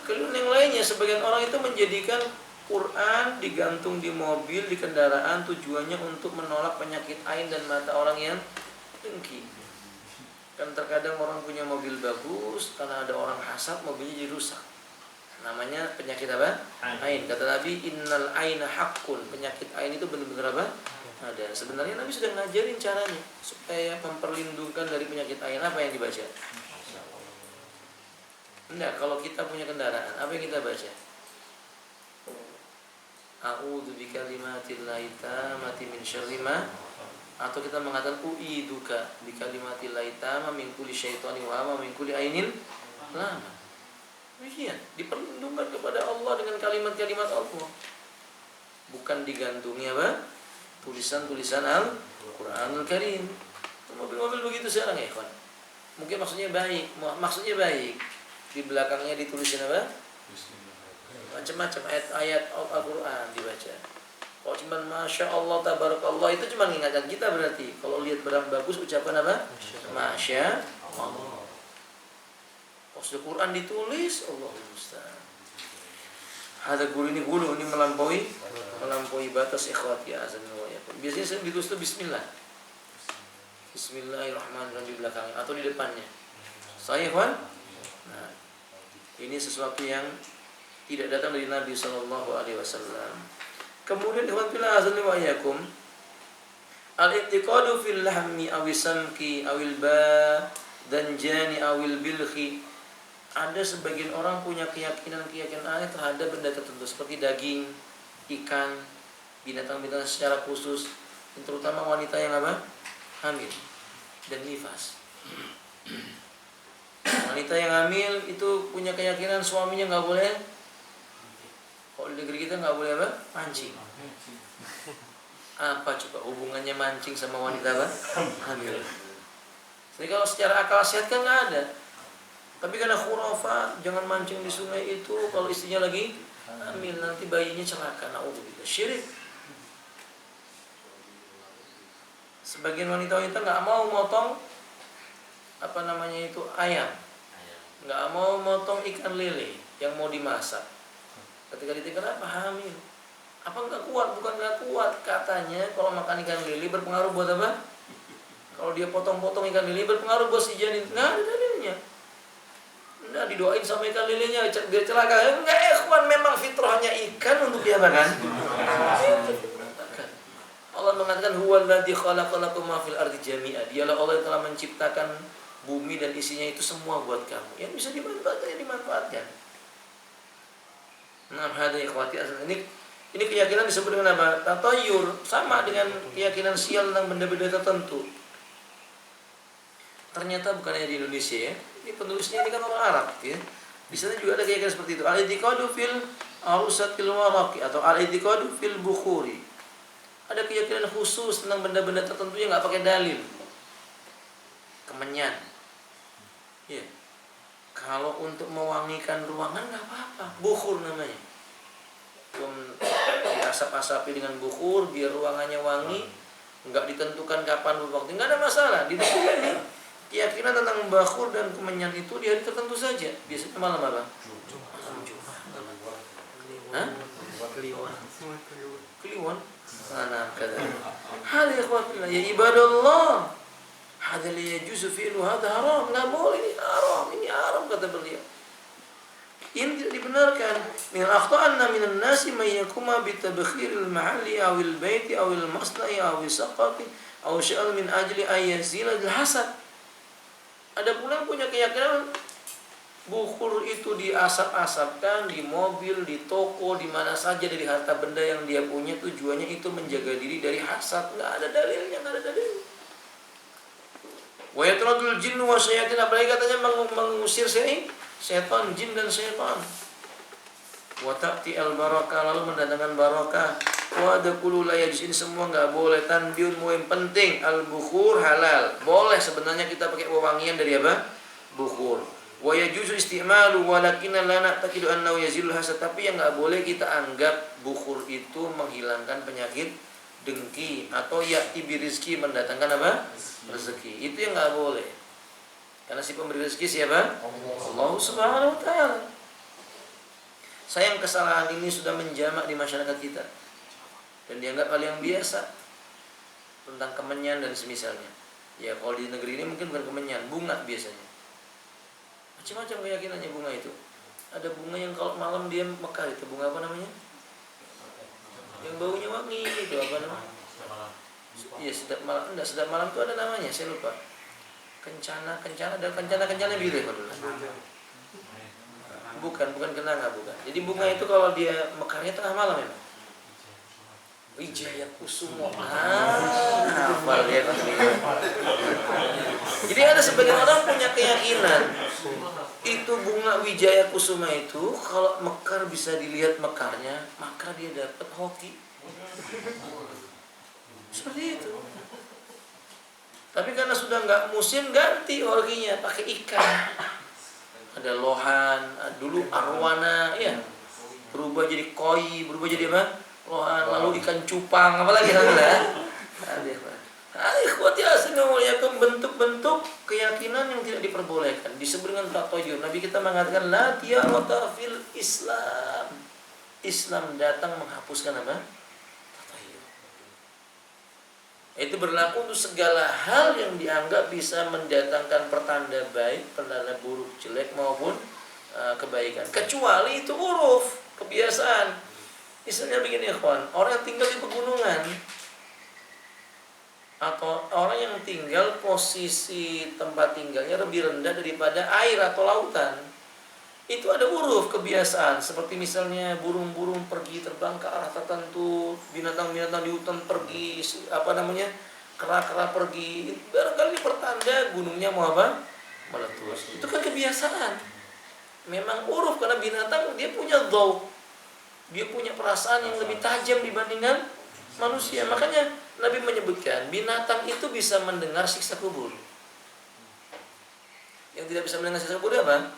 Kemudian yang lainnya sebagian orang itu menjadikan Quran digantung di mobil, di kendaraan tujuannya untuk menolak penyakit ain dan mata orang yang dengki. Kan terkadang orang punya mobil bagus karena ada orang hasad mobilnya jadi rusak. Namanya penyakit apa? Ain. Kata Nabi, innal aina haqqun. Penyakit ain itu benar-benar apa? Ada. Sebenarnya Nabi sudah ngajarin caranya supaya memperlindungkan dari penyakit ain. Apa yang dibaca? Enggak, kalau kita punya kendaraan, apa yang kita baca? A'udzu bikalimatillahi tammati min syarri ma, atau kita mengatakan u'iduka bikalimatillahi tamma min kulli syaitani wa ma min kulli ainin lama. Demikian, diperlindungkan kepada Allah dengan kalimat-kalimat Allah. Bukan digantungi apa? Tulisan-tulisan Al-Quranul Karim. Mobil-mobil begitu sekarang ya kawan. Mungkin maksudnya baik. Di belakangnya ditulisin apa? Macam-macam ayat-ayat Al-Quran dibaca. Kalau cuma Masya Allah, Tabarakallah, itu cuma mengingatkan kita berarti. Kalau lihat barang bagus ucapkan apa? Masya Allah. Kalau sudah Quran ditulis, Allahumma musta'an. Ada guru ini melampaui batas ikhwati azan wa yakum. Biasanya saya ditulis itu bismillah. Bismillahirrahmanirrahim di belakangnya atau di depannya. Sahih kan? Nah, ini sesuatu yang tidak datang dari Nabi Shallallahu Alaihi Wasallam. Kemudian ikhwan fillah azza wa iyyakum, al-i'tiqadu fil lahmi awis samki awil ba dan jani awil bilhi. Ada sebagian orang punya keyakinan aneh terhadap benda tertentu seperti daging, ikan, binatang-binatang secara khusus, terutama wanita yang apa? Hamil dan nifas. Wanita yang hamil itu punya keyakinan suaminya nggak boleh, kalau di negeri kita nggak boleh apa? Mancing. Apa coba hubungannya mancing sama wanita apa? Hamil. Jadi kalau secara akal sehat kan nggak ada. Tapi karena khurafat, jangan mancing di sungai itu kalau istrinya lagi hamil, nanti bayinya celaka. Nauzubillah, syirik. Sebagian wanita-wanita nggak mau motong ayam, nggak mau motong ikan lele yang mau dimasak. Ketika ditanya kenapa hamil, apa nggak kuat? Bukan nggak kuat, katanya kalau makan ikan lele berpengaruh buat apa? Kalau dia potong-potong ikan lele berpengaruh buat si janin. Nggak ada dalilnya. Nggak didoain sama ikan lelenya biar celaka. Enggak, ikhwan, memang fitrahnya ikan untuk dia makan. Allah mengatakan huwallazi khalaqalakum ma fil ardi jami'a. Dialah Allah yang telah menciptakan bumi dan isinya itu semua buat kamu. Yang bisa dimanfaatkan. Nah, hada ikhwati asal ini keyakinan disebut dengan apa? Tatayur, sama dengan keyakinan sial tentang benda-benda tertentu. Ternyata bukan hanya di Indonesia ya. Ini penulisnya ini kan orang Arab ya. Di sana juga ada keyakinan seperti itu. Al-i'tiqadu fil arusatil waraqi atau al-i'tiqadu fil bukhuri. Ada keyakinan khusus tentang benda-benda tertentu yang nggak pakai dalil. Kemenyan. Ya. Kalau untuk mewangikan ruangan nggak apa-apa. Bukhur namanya. Diasap-asapi dengan bukhur biar ruangannya wangi. Nggak ditentukan kapan waktu. Nggak ada masalah. Di ini keyakinan tentang bakhur dan kemenyan itu di hari tertentu saja. Biasanya malam apa? Malam Jumat. Hah? Kliwon. Mana kata? Hal ikhwatillah ya ibadallah. Hada la yajuzu fi'lu hada haram. Enggak boleh, ini haram. Ini haram kata beliau. Ini tidak dibenarkan. Min akhta'anna minan nasi may yakuma bi tabkhiril mahalli aw al baiti aw al masna'i aw saqati aw sya'al min ajli ayyazila al hasad. Ada pula yang punya keyakinan bukhur itu diasap-asapkan di mobil, di toko, di mana saja dari harta benda yang dia punya, tujuannya itu menjaga diri dari hasad. Nggak ada dalilnya, nggak ada dalil. Wa yatradul jinnu wa syayatin, apalagi katanya mengusir setan, jin dan setan. Wa ta'ti al barakah, lalu mendatangkan barakah. Wa daqulu la yajin, semua nggak boleh. Tanbiun yang penting, al bukhur halal. Boleh sebenarnya kita pakai wewangian dari apa? Bukhur. Wa yajuzu isti'malu walakinna la na'taqidu annahu yazilul hasad, tapi yang enggak boleh kita anggap bukhur itu menghilangkan penyakit dengki atau ya'ti birizki, mendatangkan apa? Rezeki. Itu yang enggak boleh. Karena si pemberi rezeki siapa? Allah Subhanahu wa taala. Sayang kesalahan ini sudah menjamak di masyarakat kita dan dianggap hal yang biasa tentang kemenyan dan semisalnya. Ya kalau di negeri ini mungkin bukan kemenyan, bunga biasanya. Macam-macam keyakinannya bunga itu. Ada bunga yang kalau malam dia mekar, itu bunga apa namanya? Yang baunya wangi itu apa namanya? Iya, sedap malam. Enggak, sedap malam itu ada namanya, saya lupa. Kencana dan kencana biru kalau dulu. Bukan kenanga, bukan. Jadi bunga itu kalau dia mekarnya tengah malam memang. Wijaya Kusuma. Hafal dia kan. Jadi ada sebagian orang punya keyakinan itu bunga Wijaya Kusuma itu kalau mekar bisa dilihat mekarnya, maka dia dapat hoki. Seperti itu. Tapi karena sudah nggak musim, ganti hokinya pakai ikan. Ada lohan, dulu arwana, ya berubah jadi koi, berubah jadi apa? Lohan, lalu ikan cupang, apalagi namanya? Ikhwati asalamualaikum, bentuk-bentuk keyakinan yang tidak diperbolehkan disebut dengan tatayur. Nabi kita mengatakan la tiyarata fil Islam. Islam datang menghapuskan apa? Tatayur. Itu berlaku untuk segala hal yang dianggap bisa mendatangkan pertanda baik, pertanda buruk, jelek maupun kebaikan. Kecuali itu uruf, kebiasaan. Misalnya begini kawan, orang yang tinggal di pegunungan atau orang yang tinggal posisi tempat tinggalnya lebih rendah daripada air atau lautan, itu ada uruf kebiasaan. Seperti misalnya burung-burung pergi terbang ke arah tertentu, binatang-binatang di hutan pergi, kera-kera pergi. Barangkali pertanda gunungnya mau meletus. Itu kan kebiasaan. Memang uruf, karena binatang dia punya dhauq, dia punya perasaan yang lebih tajam dibandingkan manusia. Makanya Nabi menyebutkan binatang itu bisa mendengar siksa kubur. Yang tidak bisa mendengar siksa kubur apa?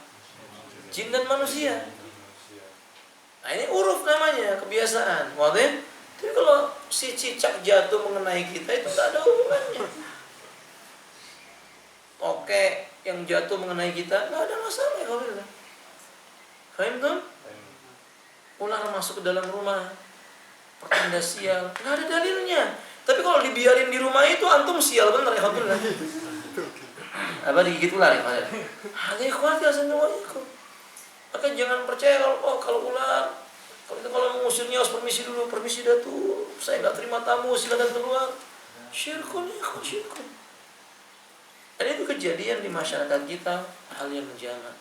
Jin dan manusia. Nah, ini uruf namanya, kebiasaan. Wadah. Tapi kalau si cicak jatuh mengenai kita itu tidak ada hubungannya. Oke, yang jatuh mengenai kita tidak ada masalah ya kalau itu. Faham tuh? Ular masuk ke dalam rumah, pertanda sial, nggak ada dalilnya. Tapi kalau dibiarin di rumah itu antum sial bener ya alhamdulillah. Apa digigit ular ya? Ada khawatir sentuh. Maka jangan percaya kalau ular, kalau mengusirnya harus permisi dulu, permisi Datuk, saya nggak terima tamu, silakan keluar. Syirkun ya, syirkun. Dan itu kejadian di masyarakat kita, hal yang menjamak.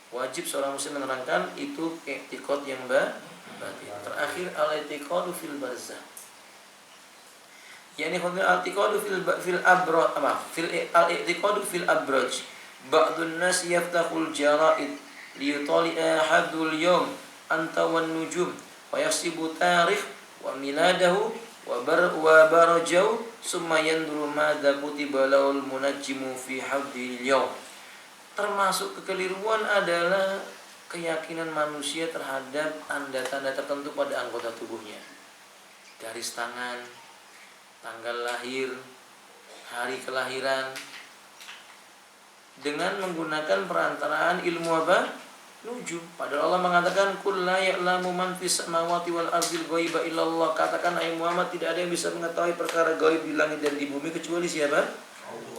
Wajib seorang muslim menerangkan itu i'tiqad yang batin. Terakhir al-i'tiqadu fil barzah. Yani al-i'tiqadu fil abraj, al-i'tiqadu fil abraj. Ba'dun nas yaftahul jara'id liyutali'a hadul yawm anta wan nujum wa yasibu tarikh wa miladahu wa barajau summa yanduru madza kutiba lahul munajjimu fi hadhil yawm. Termasuk kekeliruan adalah keyakinan manusia terhadap tanda-tanda tertentu pada anggota tubuhnya. Garis tangan, tanggal lahir, hari kelahiran, dengan menggunakan perantaraan ilmu apa? Nujum. Padahal Allah mengatakan qul la ya'lamu man fis samawati wal ardil ghaiba illallah. Katakan hai Muhammad, tidak ada yang bisa mengetahui perkara gaib di langit dan di bumi kecuali siapa?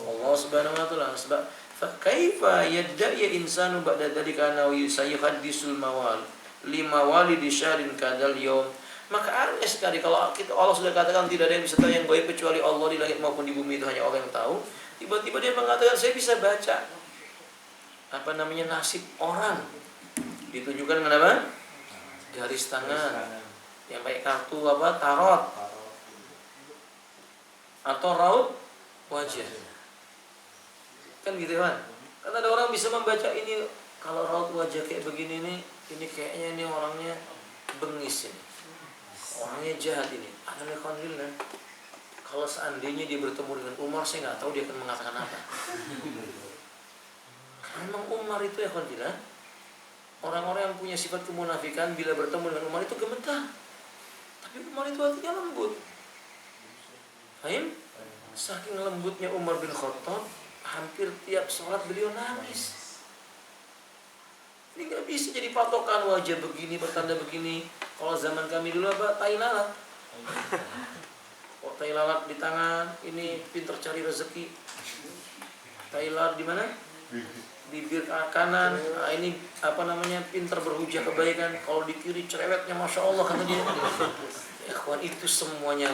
Allah Subhanahu wa taala. Sebab fa kaifa yadda'i insanu ba'da dzalika annahu sayuhaddisul mawal lima walidi syahrin kadal yawm. Maka aneh sekali kalau Allah sudah katakan tidak ada yang bisa tahu yang gaib kecuali Allah di langit maupun di bumi, itu hanya Allah yang tahu. Tiba-tiba dia mengatakan saya bisa baca nasib orang. Ditunjukkan dengan apa? Garis tangan. Yang pakai kartu tarot atau raut wajah. Kan gitu kan? Kan ada orang bisa membaca ini, kalau raut wajah kayak begini nih, ini kayaknya ini orangnya bengis ini. Orangnya jahat ini. Alhamdulillah. Kalau seandainya dia bertemu dengan Umar, saya nggak tahu dia akan mengatakan apa. Karena memang Umar itu ya alhamdulillah, orang-orang yang punya sifat kemunafikan bila bertemu dengan Umar itu gemetar. Tapi Umar itu hatinya lembut. Fahim? Saking lembutnya Umar bin Khattab, hampir tiap sholat beliau nangis. Ini nggak bisa jadi patokan wajah begini, bertanda begini. Kalau zaman kami dulu apa? Tai lalat. Tai lalat di tangan, ini pintar cari rezeki. Tai lalat di mana? Bibir kanan, ini pintar berhujah kebaikan. Kalau di kiri cerewetnya masya Allah kata dia. Ya kawan, itu semuanya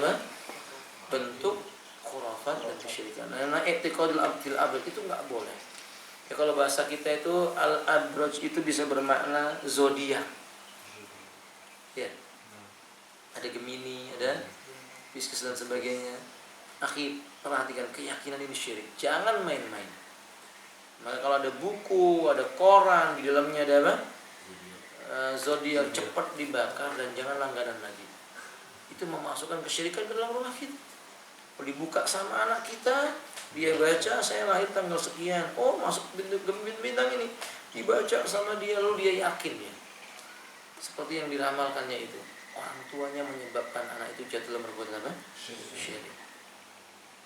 bentuk khurafat dan kesyirikan. Karena i'tiqadul abdil abraj itu nggak boleh. Ya kalau bahasa kita itu al-abraj itu bisa bermakna zodiak. Ya. Ada Gemini, ada Pisces dan sebagainya. Akhi, perhatikan, keyakinan ini syirik. Jangan main-main. Maka kalau ada buku, ada koran, di dalamnya ada apa? Zodiak, cepat dibakar dan jangan langganan lagi. Itu memasukkan kesyirikan ke dalam rumah kita. Kalau dibuka sama anak kita, dia baca saya lahir tanggal sekian. Oh, masuk bintang ini. Dibaca sama dia, lalu dia yakin ya. Seperti yang diramalkannya itu. Orang tuanya menyebabkan anak itu jatuh dalam perbuatan apa? Syirik.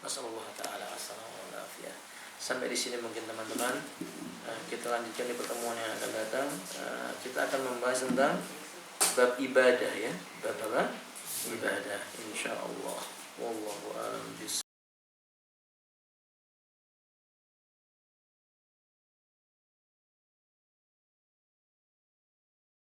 Nasallallahu ta'ala assalamu alaikum. Sampai di sini mungkin teman-teman. Kita lanjutkan di pertemuan yang akan datang. Kita akan membahas tentang bab ibadah ya. Bab apa? Ibadah insyaallah. Wallahu a'lam.